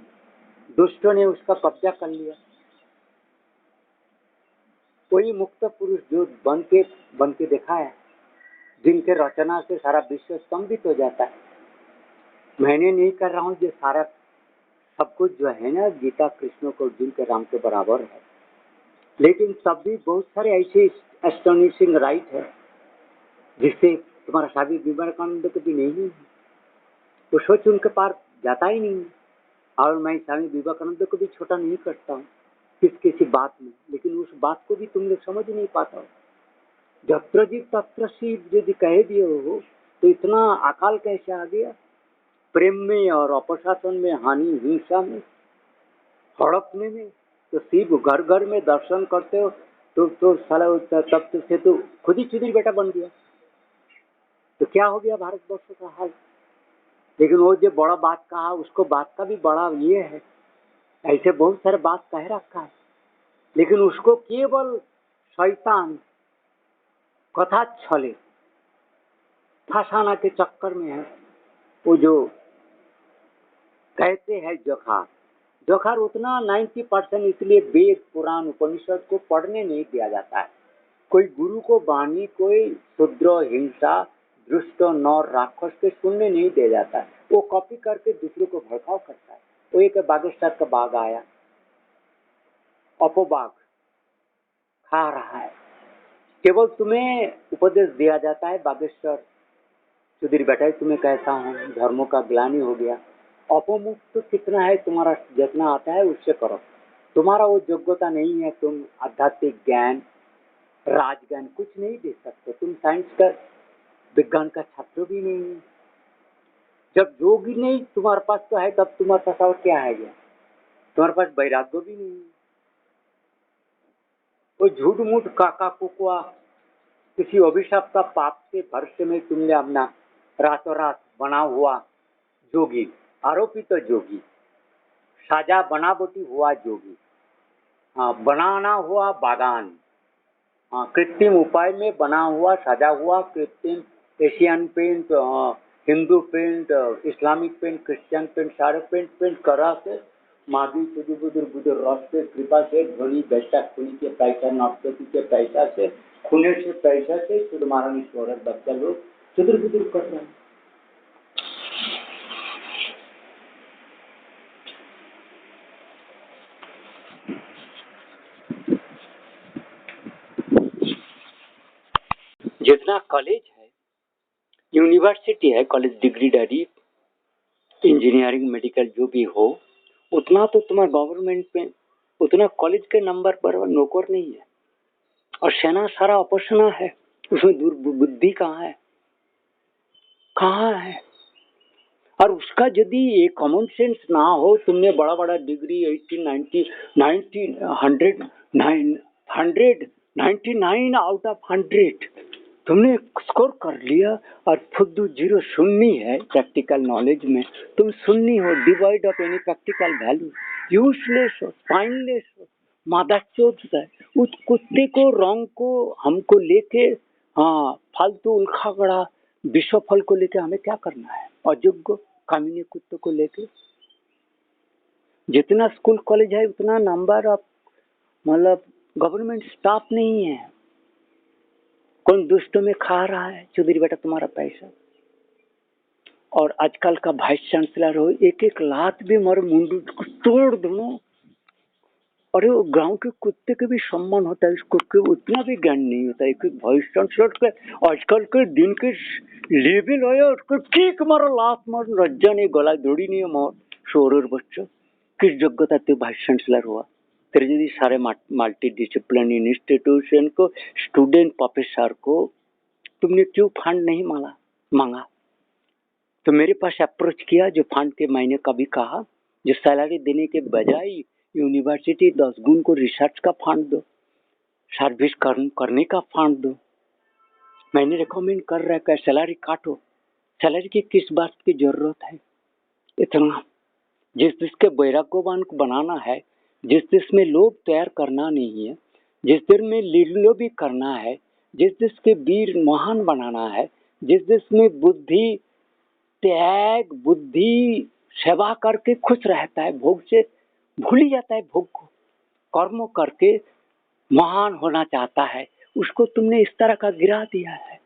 दुष्टों ने उसका कब्जा कर लिया। कोई मुक्त पुरुष जो बन के देखा है, जिनके रचना से सारा विश्व स्तंभित हो जाता है। मैंने नहीं कर रहा हूँ, जो सारा सब कुछ जो है ना, गीता कृष्ण को अर्जुन के राम के बराबर है, लेकिन तब भी बहुत सारे ऐसे एस्टोनिशिंग राइट है जिससे तुम्हारा स्वामी विवेकानंद को भी नहीं है। वो सोच उनके पार जाता ही नहीं। और मैं स्वामी विवेकानंद को भी छोटा नहीं करता हूँ किसी बात में, लेकिन उस बात को भी तुम लोग समझ नहीं पाता हो। जत्र जीव तत्र शिव यदि कह दिए हो तो इतना अकाल कैसे आ गया? प्रेम में और अपशासन में, हानि हिंसा में, हड़पने में। तो शिव घर घर में दर्शन करते हो तो साला तब से तो खुद ही चुदरी बेटा बन गया। तो क्या हो गया भारतवर्ष का हाल? लेकिन वो जो बड़ा बात कहा, उसको बात का भी बड़ा ये है, ऐसे बहुत सारे बात कह रखा है, लेकिन उसको केवल शैतान कथा छले फंसाना के चक्कर में है। वो जो कहते हैं जोखार उतना 90% इसलिए वेद पुराण उपनिषद को पढ़ने नहीं दिया जाता है। कोई गुरु को वाणी, कोई शूद्र, हिंसा, दुष्ट, नौर, राक्षस के सुनने नहीं दिया जाता है। वो कॉपी करके दूसरों को भड़काव करता है। वो एक बागेश्वर का बाघ आया, अपबाघ खा रहा है, केवल तुम्हें उपदेश दिया जाता है, बागेश्वर सुधीर बेटा तुम्हें कहता हूँ धर्मों का ग्लानि हो गया। अपमुक्त कितना है तुम्हारा, जितना आता है उससे करो। तुम्हारा वो योग्यता नहीं है, तुम आध्यात्मिक ज्ञान, राजज्ञान कुछ नहीं दे सकते। तुम साइंस का, विज्ञान का छात्र भी नहीं है। जब योग ही नहीं तुम्हारे पास तो है, तब तुम्हारे पास और क्या है? तुम्हारे पास वैराग्य भी नहीं है। वो झूठ मूठ काका कुकुआ किसी अभिशाप का पाप के भरसे में तुमने अपना रातों रात बना हुआ जोगी, आरोपित तो जोगी, साजा बनावटी हुआ जोगी, हाँ बनाना हुआ बागान, हाँ कृत्रिम उपाय में बना हुआ सजा हुआ कृत्रिम Asian paint, Hindu paint, Islamic paint, Christian paint, सारे पेंट करा के मागी सुधु बुधुर बुधुर रस के कृपा से धोनी बैठा खुनी के पैसा नौटपति के पैसा से खुने से पैसा से शुद्ध महारानी शोहरत बच्चा लोग सुधुर बुधुर कर रहे हैं। जितना कॉलेज है, यूनिवर्सिटी है, college degree diary, engineering medical जो भी हो, उतना तो तुम्हारा गवर्नमेंट में उतना कॉलेज के नंबर पर नौकर नहीं है। और सेना सारा अपसना है, उसमें दुर्बुद्धि कहाँ है, कहाँ है? और उसका यदि ये कॉमन सेंस ना हो, तुमने बड़ा बड़ा डिग्री 18, 90, 199 आउट ऑफ 100 तुमने स्कोर कर लिया और फुद्दू जीरो सुन्नी है प्रैक्टिकल नॉलेज में, तुम सुन्नी हो, divide of any practical value, useless हो, स्पाइनलेस हो, मादाचोद है। उस कुत्ते को रंग को हमको लेके, हाँ फालतू उल्खागड़ा विश्व फल को लेके हमें क्या करना है? अयोग्य कामिनी कुत्ते को लेके जितना स्कूल कॉलेज है उतना नंबर ऑफ मतलब गवर्नमेंट स्टाफ नहीं है। कौन दुष्टों में खा रहा है चौधरी बेटा तुम्हारा पैसा? और आजकल का वाइस चांसलर हो, एक एक लात भी मारो मुंडू तोड़ दो। अरे वो गांव के कुत्ते के भी सम्मान होता है, उसको के उतना भी ज्ञान नहीं होता है। एक वाइस चांसलर के आजकल के दिन के लेवल है, उसको ठीक मारो लात मारो, लज्जा नहीं, गला दौड़ी नहीं मार शोर बच्चों। किस योग्यता ते वाइस चांसलर हुआ? तेरे यदि सारे मल्टी डिसिप्लिन इंस्टीट्यूशन को स्टूडेंट प्रोफेसर को तुमने क्यों फंड नहीं मांगा? तो मेरे पास अप्रोच किया, जो फंड के मैंने कभी कहा, जो सैलरी देने के बजाय यूनिवर्सिटी 10 गुण को रिसर्च का फंड दो, सर्विस करने का फंड दो। मैंने रिकमेंड कर रहा है सैलरी काटो। सैलरी की किस बात की जरूरत है इतना? जिस देश के बैरागवान को बनाना है, जिस देश में लोग तैयार करना नहीं है, जिस देश में लीलो भी करना है, जिस देश के वीर महान बनाना है, जिस देश में बुद्धि त्याग बुद्धि सेवा करके खुश रहता है, भोग से भूल ही जाता है, भोग को कर्म करके महान होना चाहता है, उसको तुमने इस तरह का गिरा दिया है।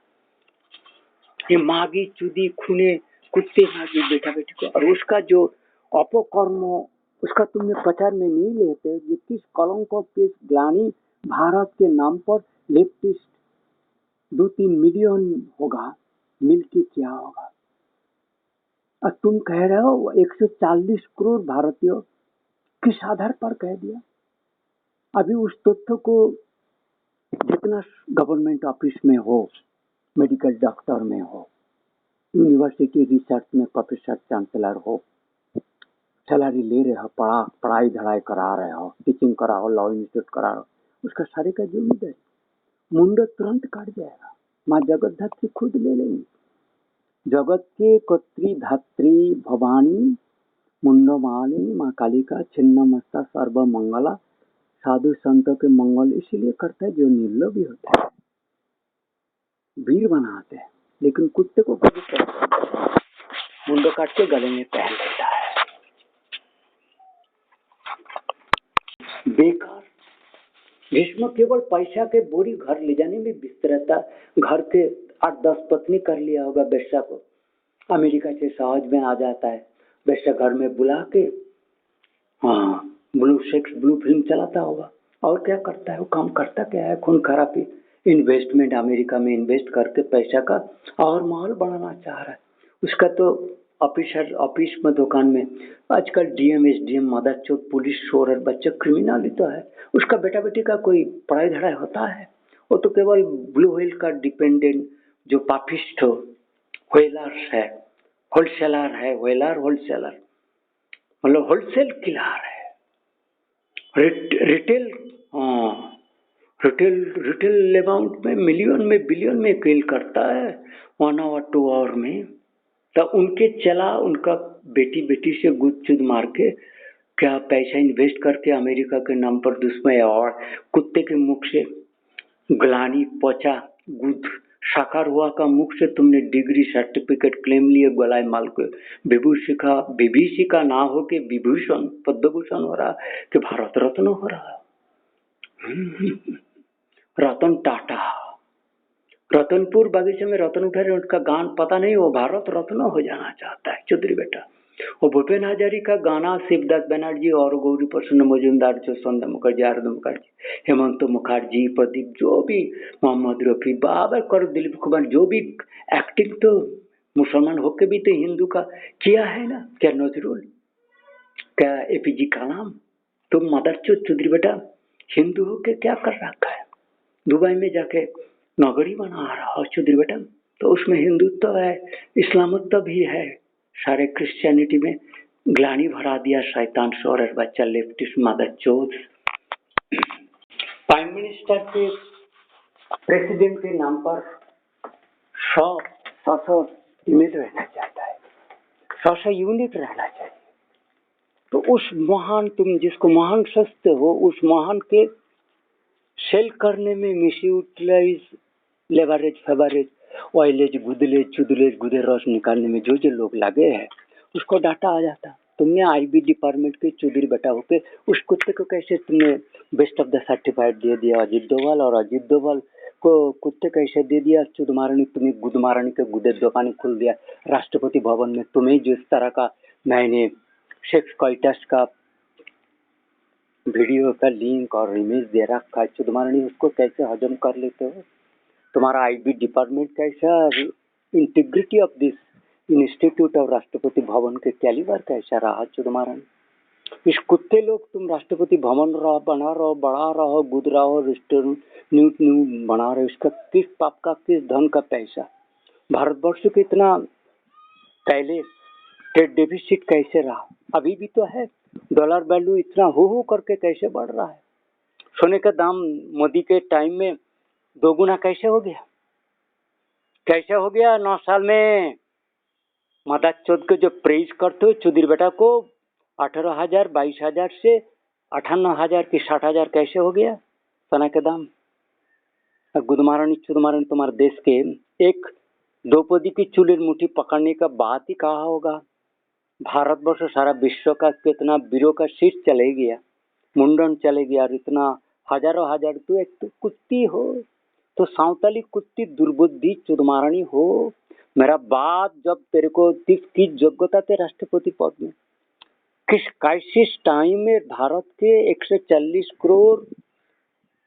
ये मागी चुदी खूने कुत्ते मागी बेटा बेटी को, और उसका जो अपकर्म उसका तुमने प्रचार में नहीं लेते। ये किस कलंकों के ग्लानि भारत के नाम पर लेफ्टिस्ट 2-3 मिलियन होगा, मिलके क्या होगा? और तुम कह रहे हो 140 करोड़ भारतीय, किस आधार पर कह दिया? अभी उस तथ्य को जितना गवर्नमेंट ऑफिस में हो, मेडिकल डॉक्टर में हो, यूनिवर्सिटी रिसर्च में प्रोफेसर चांसलर हो, सैलरी ले रहे हो, पढ़ाई धड़ाई करा रहे हो, टीचिंग करा हो, लॉ इंस्टीट्यूट करा हो, उसका सारे का जिम्मेदारी मुंडो तुरंत काट जाएगा। माँ जगत धात्री खुद ले लेंगी। जगत के कत्री धात्री भवानी मुंडो मालिनी माँ कालिका छिन्न मस्ता सर्व मंगला, साधु संतों के मंगल इसीलिए करता है जो निर्लोभी होता है, वीर बनाते हैं। लेकिन कुत्ते को कभी मुंडो काट के गले में पहन लेता है। बेकार भीष्म केवल पैसा के बोरी घर ले जाने में व्यस्त रहता। घर के 8-10 पत्नी कर लिया होगा बेश्या को, अमेरिका से सहज में आ जाता है, बेश्या घर में बुला के हाँ ब्लू फिल्म चलाता होगा। और क्या करता है वो? काम करता क्या है? खून खराबी इन्वेस्टमेंट अमेरिका में इन्वेस्ट करके पैसा का और माहौल बढ़ाना चाह रहा है। उसका तो ऑफिस में दुकान में आजकल डीएम एसडीएम मदरचोद पुलिस शोर और बच्चे क्रिमिनल ही तो है। उसका बेटा बेटी का कोई पढ़ाई धड़ाई होता है? वो तो केवल ब्लू व्हेल का डिपेंडेंट जो पापिस्ट हो, व्हेलर्स है, होलसेलर है, व्हेलर होलसेलर मतलब होलसेल किलर है, रिटेल रिटेल अमाउंट में मिलियन में बिलियन में किल करता है 1 आवर 2 आवर में। तो उनके चला उनका बेटी से गुद चुद मार के क्या पैसा इन्वेस्ट करके अमेरिका के नाम पर दुश्मन और कुत्ते के मुख से ग्लानी पहुंचा गुद साकार हुआ का मुख से तुमने डिग्री सर्टिफिकेट क्लेम लिए गोलाय माल के विभूषिका ना हो के विभूषण पद्मभूषण हो रहा कि भारत रत्न हो रहा। रतन टाटा रतनपुर बागीचे में रतन उठा उनका गान पता नहीं, वो भारत रत्न हो जाना चाहता है चौधरी बेटा। और भूपेन हजारी का गाना शिवदास बनर्जी और गौरी प्रसन्न मजूमदार जो संध्या मुखर्जी आरद मुखर्जी हेमंत मुखर्जी प्रदीप जो भी मोहम्मद रफी बाबर कर दिलीप कुमार जो भी एक्टिंग तो मुसलमान होके भी तो हिंदू का किया है ना। क्या नजरुल क्या एपीजे कलाम तुम मदरचोद चौधरी बेटा हिंदू होके क्या कर रखा है। दुबई में जाके नगरी बना रहा हो चौधरी बेटा, तो उसमें हिंदुत्व है इस्लामत्व भी है। सारे क्रिश्चियनिटी में ग्लानी भरा दिया शैतान शोर बच्चा लेफ्टिस्ट मदरचोद। प्राइम मिनिस्टर के प्रेसिडेंट के नाम पर 100 इमेज रहना चाहता है, 100 यूनिट रहना चाहिए। तो उस महान तुम जिसको महान समझते हो उस महान के सेल करने में मिसयूटिलाइज लेवरेज फेवरेज ऑयलेज गुदलेज गुदे रस निकालने में जो लोग लगे हैं उसको डाटा आ जाता। तुमने आईबी डिपार्टमेंट के चौधरी बेटा होके उस कुत्ते को कैसे तुमने बेस्ट ऑफ द सर्टिफाइड दे दिया अजीत डोभाल, और अजीत डोभाल को कुत्ते कैसे दे दिया चुदमारणी, तुम्हें गुदमारणी के गुदे दुकान खोल दिया राष्ट्रपति भवन में। तुम्हें जिस तरह का मैंने सेक्स कॉइटस का वीडियो का लिंक और इमेज दे रखा है चुदमारणी, उसको कैसे हजम कर लेते हो। तुम्हारा आईबी डिपार्टमेंट कैसा integrity of this institute of Rashtrapati Bhavan के कैलिबर कैसा रहा चुदमारणी। इस कुत्ते लोग तुम राष्ट्रपति भवन बना रहो बढ़ा रहो गुद रहो रेस्टोरेंट बना रहे, इसका किस पाप का किस धन का पैसा। भारतवर्ष के इतना पहले ट्रेड डेफिसिट कैसे रहा, अभी भी तो है। डॉलर वैल्यू इतना हो करके कैसे बढ़ रहा है। सोने का दाम मोदी के टाइम में 2 गुना कैसे हो गया, कैसे हो गया 9 साल में। मदरचोद के जो प्रेज करते हो चौधरी बेटा को 18,000 22,000 से 58,000 की 60,000 कैसे हो गया सोना के दाम। गुदमारणी चुदमारणी तुम्हारे देश के एक द्रौपदी की चूल्हे मुट्ठी पकड़ने का बात ही कहा होगा। भारतवर्ष सारा विश्व का कितना वीरों का शीश चले गया, मुंडन चले गया, और इतना हजारों हजार तो एक तो कुत्ती हो तो सांवताली कुत्ती दुर्बुद्धि चुदमारणी हो। मेरा बात जब तेरे को किसकी योग्यता थे राष्ट्रपति पद में, किस क्राइसिस टाइम में भारत के 140 करोड़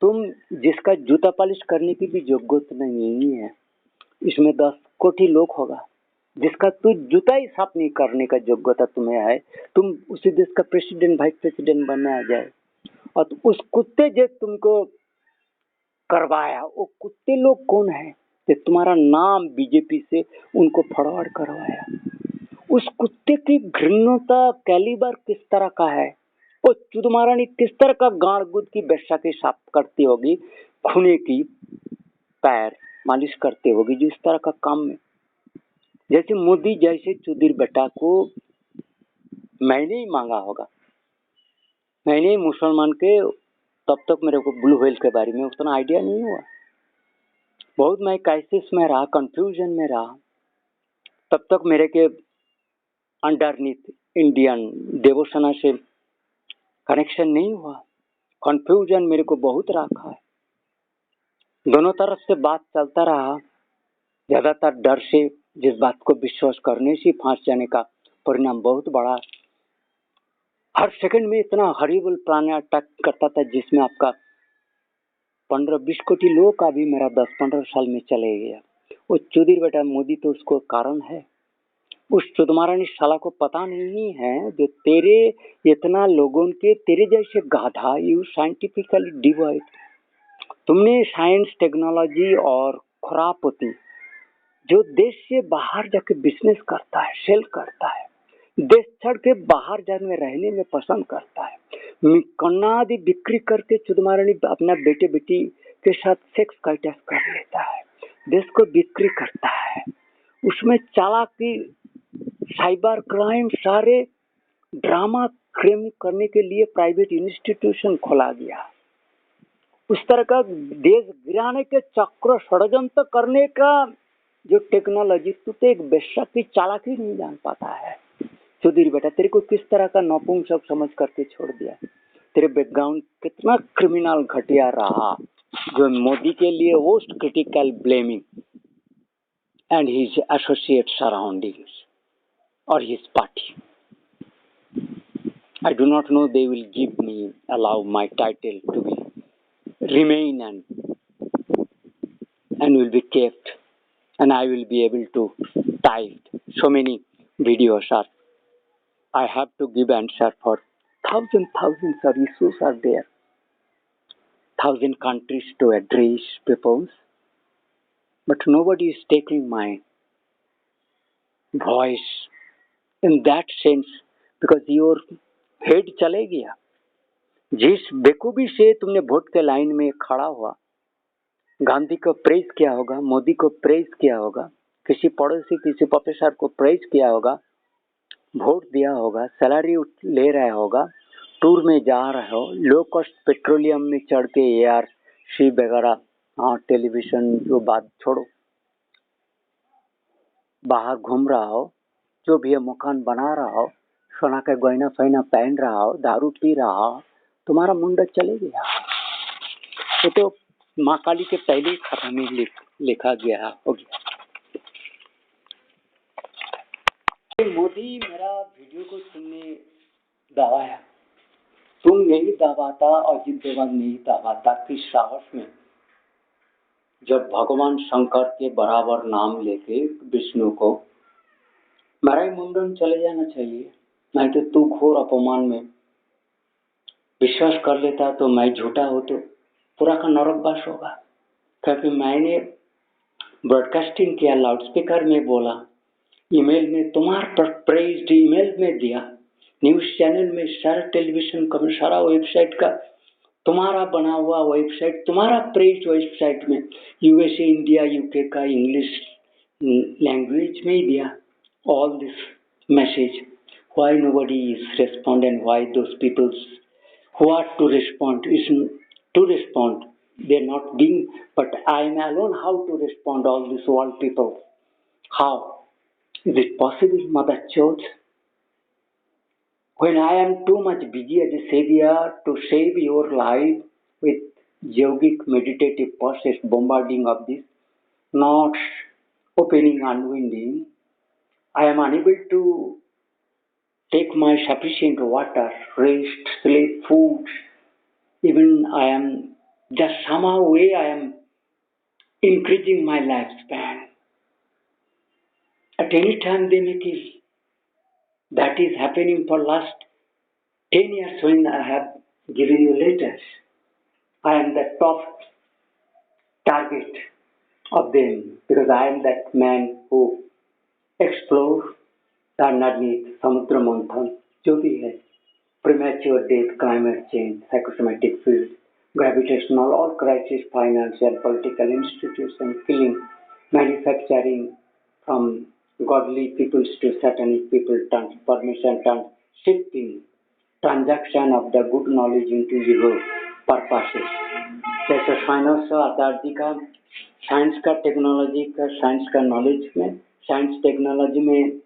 तुम जिसका जूता पालिश करने की भी योग्यता नहीं है, इसमें 10 कोटी लोग होगा जिसका तू जूता ही साफ नहीं करने का योग्यता तुम्हें है, तुम उसी देश का प्रेसिडेंट वाइस प्रेसिडेंट बनना आ जाए। और उस कुत्ते जो तुमको करवाया वो कुत्ते लोग कौन है कि तुम्हारा नाम बीजेपी से उनको फॉरवर्ड करवाया। उस कुत्ते की घृण्यता कैलिबर किस तरह का है, वो चुदमारणी किस तरह का गाड़ गुद की बेशा की साफ करती होगी, खूने की पैर मालिश करती होगी जिस तरह का काम में। जैसे मोदी जैसे चौधरी बेटा को मैंने ही मांगा होगा, मैंने मुसलमान के तब तक मेरे को ब्लू व्हेल के बारे में उतना आइडिया नहीं हुआ, बहुत मैं क्राइसिस में रहा, कंफ्यूजन में रहा, तब तक मेरे के अंडरनीथ इंडियन देवसेना से कनेक्शन नहीं हुआ। कंफ्यूजन मेरे को बहुत रखा है, दोनों तरफ से बात चलता रहा, ज्यादातर डर से जिस बात को विश्वास करने से फांस जाने का परिणाम बहुत बड़ा। हर सेकंड में इतना हॉरिबल प्लान अटैक करता था जिसमें आपका 15-20 कोटी लोग का भी मेरा 10-15 साल में चले गया। वो चौधरी बेटा मोदी तो उसको कारण है। उस चुदमारणी साला को पता नहीं है जो तेरे इतना लोगों के तेरे जैसे गाधा यू साइंटिफिकली डिवाइड, तुमने साइंस टेक्नोलॉजी और खुरापति जो देश से बाहर जाके बिजनेस करता है, सेल करता है, देश छोड़ के बाहर जाने रहने में पसंद करता है, कन्नादि बिक्री करके चुदमारणी अपना बेटे बेटी के साथ सेक्स काइटस कर लेता है, देश को बिक्री करता है। उसमें चालाकी, साइबर क्राइम, सारे ड्रामा क्राइम करने के लिए प्राइवेट इंस्टीट्यूशन खोला गया। उस तरह का देश गिराने के चक्र षड्यंत्र करने का जो टेक्नोलॉजी, तू तो एक बेशक की चालाकी नहीं जान पाता है। सुधीर बेटा, तेरे को किस तरह का नपुंसक समझ करके छोड़ दिया। तेरे बैकग्राउंड कितना क्रिमिनल घटिया रहा, जो मोदी के लिए most critical blaming and his associate surroundings और his party. I do not know they will give me, allow my title to be remain and will be kept, and I will be able to type so many videos. Or I have to give answer for thousands of issues are there, 1,000 countries to address peoples, but nobody is taking my voice in that sense because your head चले गया। जिस बेकूफी से तुमने वोट के लाइन में खड़ा हुआ, गांधी को प्रेज किया होगा, मोदी को प्रेज किया होगा, किसी पड़ोसी किसी प्रोफेसर को प्रेज किया होगा, वोट दिया होगा, सैलरी ले रहा होगा, टूर में जा रहे हो, लो कॉस्ट पेट्रोलियम में चढ़ के ARC वगैरह, हाँ टेलीविजन जो बात छोड़ो, बाहर घूम रहा हो, जो भी है मकान बना रहा हो, सोना का गहना फैना पहन रहा हो, दारू पी रहा हो, तुम्हारा मुंडा चले गया। ये तो माँ काली के पहले ही खाता में लिखा गया हो गया। मोदी, मेरा वीडियो को तुमने दबाया, तुम नहीं दबाता, अजित देवान नहीं दबाता, किस साहस में जब भगवान शंकर के बराबर नाम लेके विष्णु को, मेरा ही मुंडन चले जाना चाहिए। नहीं तो तू घोर अपमान में विश्वास कर लेता, तो मैं झूठा हो तो पूरा का नरकवास होगा। क्योंकि मैंने ब्रॉडकास्टिंग किया, लाउडस्पीकर में बोला, ईमेल में तुम्हारा प्रेज्ड ईमेल में दिया, न्यूज चैनल में, सारा टेलीविजन का, सारा वेबसाइट का तुम्हारा बना हुआ वेबसाइट, तुम्हारा प्रेज्ड वेबसाइट में USA, इंडिया, UK का इंग्लिश लैंग्वेज में ही दिया all this message. Why nobody is responding? Why those people who are to respond is to respond? They're not being, but I am alone. How to respond all these world people? How is it possible, Mother Church? When I am too much busy as a savior to save your life with yogic meditative process, bombarding of this, not opening, unwinding, I am unable to take my sufficient water, rest, sleep, food. Even I am just somehow way I am increasing my lifespan. At any time they may kill. That is happening for last 10 years when I have given you letters. I am the top target of them because I am that man who explores underneath Samudra Manthan, जो भी है, premature death, climate change, psychosomatic field, gravitational, all crisis, financial, political institution, killing, manufacturing from godly peoples to satanic people, transformation, shifting, transaction of the good knowledge into evil purposes. जैसे फाइनेंस आचार्य का साइंस का, टेक्नोलॉजी का, साइंस का नॉलेज में, साइंस टेक्नोलॉजी में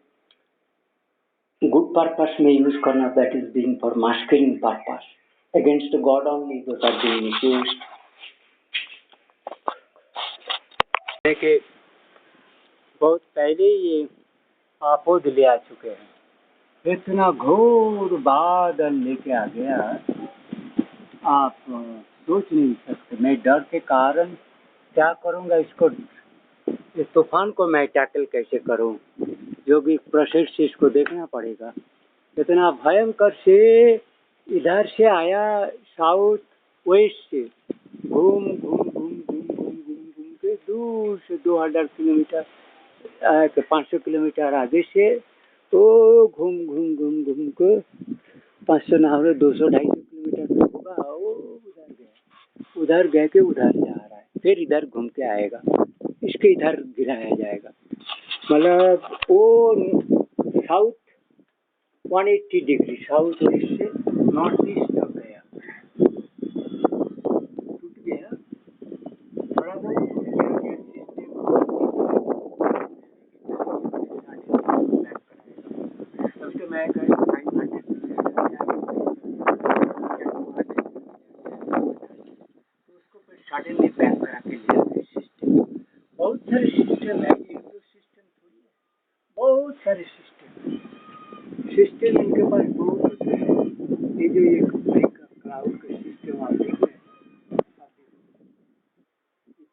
good purpose में यूज करना, that is being for masculine purpose against God only, those are being used. देखिए, बहुत पहले ये आपोद ले आ चुके हैं, इतना घोर बादल लेके आ गया, आप सोच नहीं सकते। मैं डर के कारण क्या करूँगा, इसको, इस तूफान को मैं टैकल कैसे करूँ, जो भी प्रोसेस से इसको देखना पड़ेगा। इतना भयंकर से इधर से आया, साउथ वेस्ट से घूम के दूर से 200 किलोमीटर 500 किलोमीटर आगे से तो घूम के 500 ना हो 200-250 किलोमीटर उधर गए के उधर जा रहा है, फिर इधर घूम के आएगा, इसके इधर गिराया जाएगा। मतलब वो साउथ 180 डिग्री साउथ ईस्ट से नॉर्थ ईस्ट तक गया, टूट गया, थोड़ा बहुत टूट गया, तो मैं उसको फिर सडनली बैक करा के लिया सिस्टम। बहुत सारे सिस्टम है, एक दो सिस्टम थोड़ी है, बहुत सारे सिस्टम इनके पास बहुत होते हैं। ये जो एक क्लाउड का सिस्टम आप देख रहे हैं,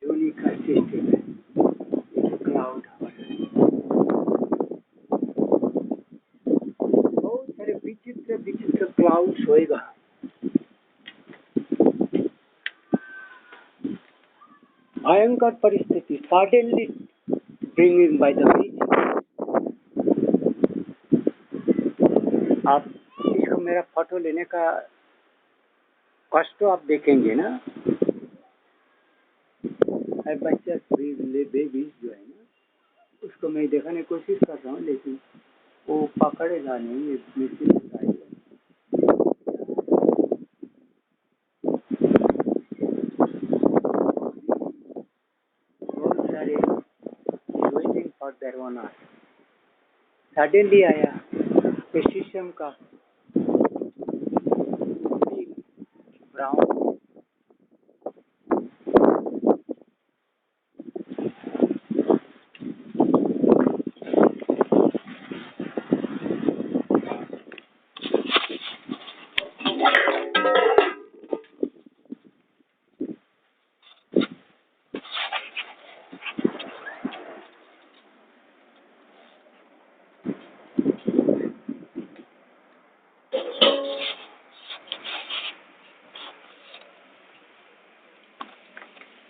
धोनी का सिस्टम है, ये जो क्लाउड हमारा बहुत सारे विचित्र विचित्र क्लाउड्स होएगा। भयंकर परिस्थिति suddenly bringing by the beach. आप इसको मेरा फोटो लेने का कष्ट तो आप देखेंगे ना, बच्चा बेबी जो है ना, उसको मैं दिखाने की कोशिश कर रहा हूँ, लेकिन वो पकड़ेगा नहीं, ये मिट्टी लगाएगा। बहुत सारे waiting for their owner. Suddenly आया इस सिस्टम का ब्राउन।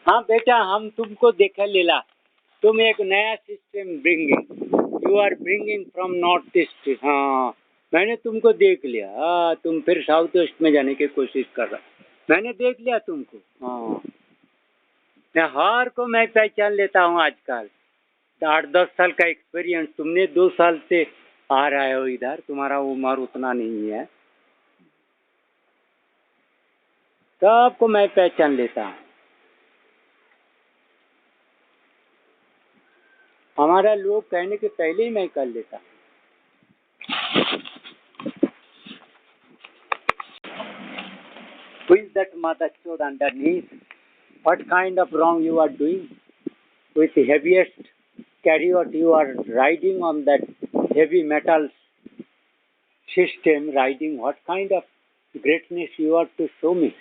हाँ बेटा, हम तुमको देखा लीला, तुम एक नया system bringing, you are bringing from north east. हाँ, मैंने तुमको देख लिया। हाँ, तुम फिर साउथ ईस्ट में जाने की कोशिश कर रहा, मैंने देख लिया तुमको। हाँ, मैं हर को मैं पहचान लेता हूँ आजकल। 8-10 साल का एक्सपीरियंस, तुमने 2 साल से आ रहे हो इधर, तुम्हारा उम्र उतना नहीं है, सबको मैं पहचान लेता हूँ। हमारा लोग कहने के पहले ही मैं कर लेता। Who is that mother chode underneath? What kind of wrong you are doing? With the heaviest chariot you are riding on that heavy metal system, riding, what kind of greatness you are to show me?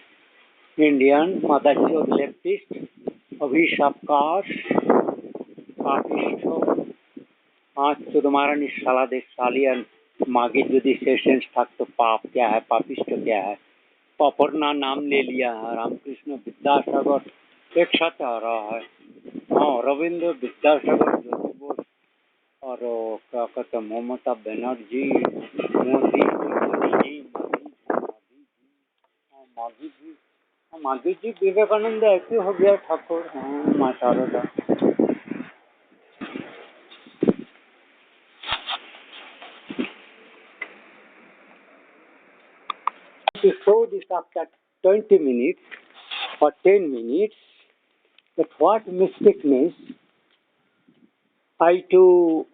Indian mother chode leftist, अभिशापकाश, पापिष्ठ, आज तो तुम्हारा निशाला देश सालियन मागे यदि सेशंस था तो पाप क्या है, पापिष्ठ क्या है, अपना नाम ले लिया है। रामकृष्ण विद्यासागर एक साथ आ रहा है। हाँ, रविंद्र विद्यासागर, ज्योति बोस और क्या कहते हैं ममता बनर्जी, मोदी जी, माधी जी, विवेकानंद ऐसे हो गया ठाकुर। हाँ, माशाल्लाह। To show this after 20 minutes or 10 minutes, that what mistakeness I to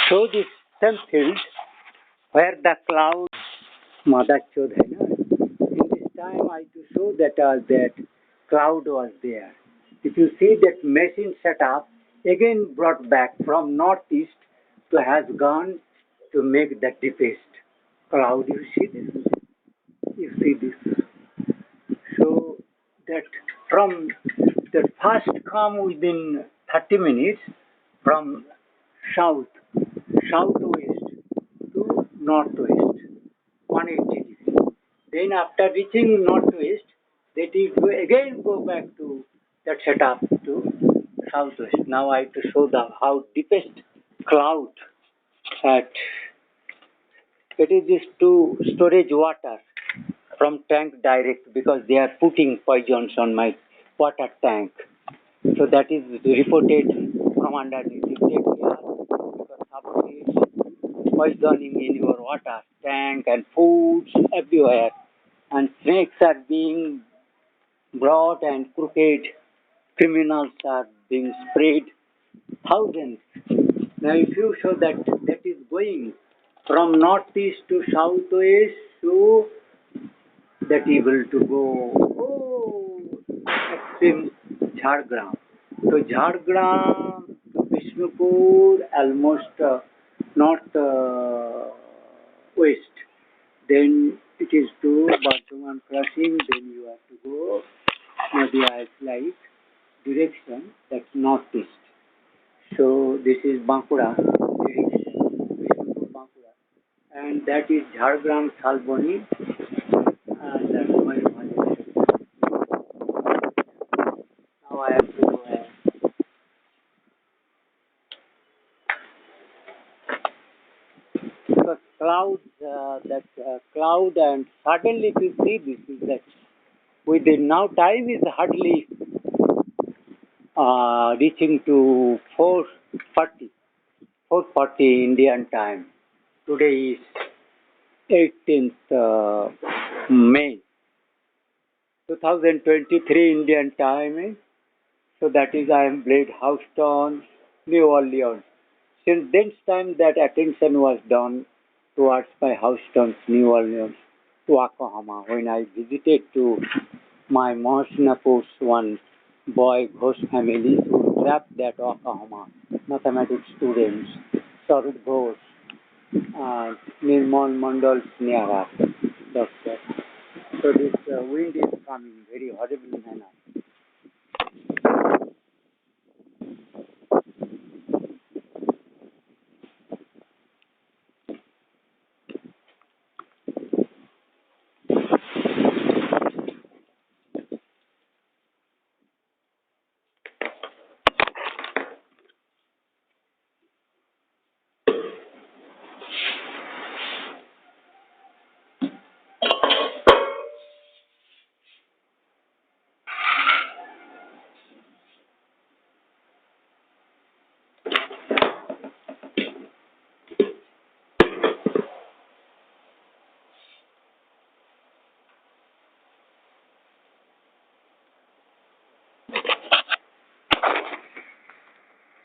show this same field where the cloud mother chod hai na. In this time I to show that that cloud was there. If you see that machine set up again brought back from northeast to has gone to make the deepest cloud. You see this? You see this? So that from the first come within 30 minutes from southwest to northwest, 180 degrees. Then after reaching northwest, that is again go back to that setup to southwest. Now I have to show the how deepest cloud at it is this to storage water. from tank direct because they are putting poisons on my water tank. So that is reported from underneath. You take care because somebody is poisoning in your water tank and foods everywhere. And snakes are being brought and crooked criminals are being sprayed. Thousands. Now if you show that that is going from northeast to southwest, so that able to go extreme Jhargram. So Jhargram to Bishnupur almost north west. Then it is to Bardhaman crossing. Then you have to go Nadia like direction. That's northeast. So this is Bankura direction, Bishnupur Bankura, and that is Jhargram Salboni and that's my evaluation. Now I have to because clouds, cloud, and suddenly if you see this is that within now time is hardly reaching to 4:40 Indian time. Today is 18th May 2023 Indian time. So that is I am played Houston, New Orleans. Since then time that attention was done towards my Houston, New Orleans, to Oklahoma when I visited to my Mosinapur's one boy Ghosh family who trapped that Oklahoma mathematics students, Sarut Ghosh and Nirmal Mandal Snehara, doctor. So this wind is coming very horrible manner.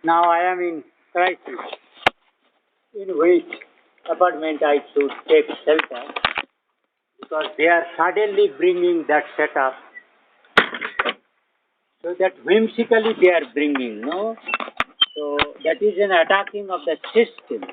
Now I am in crisis. In which apartment I should take shelter because they are suddenly bringing that setup. So that whimsically they are bringing, no? So that is an attacking of the system.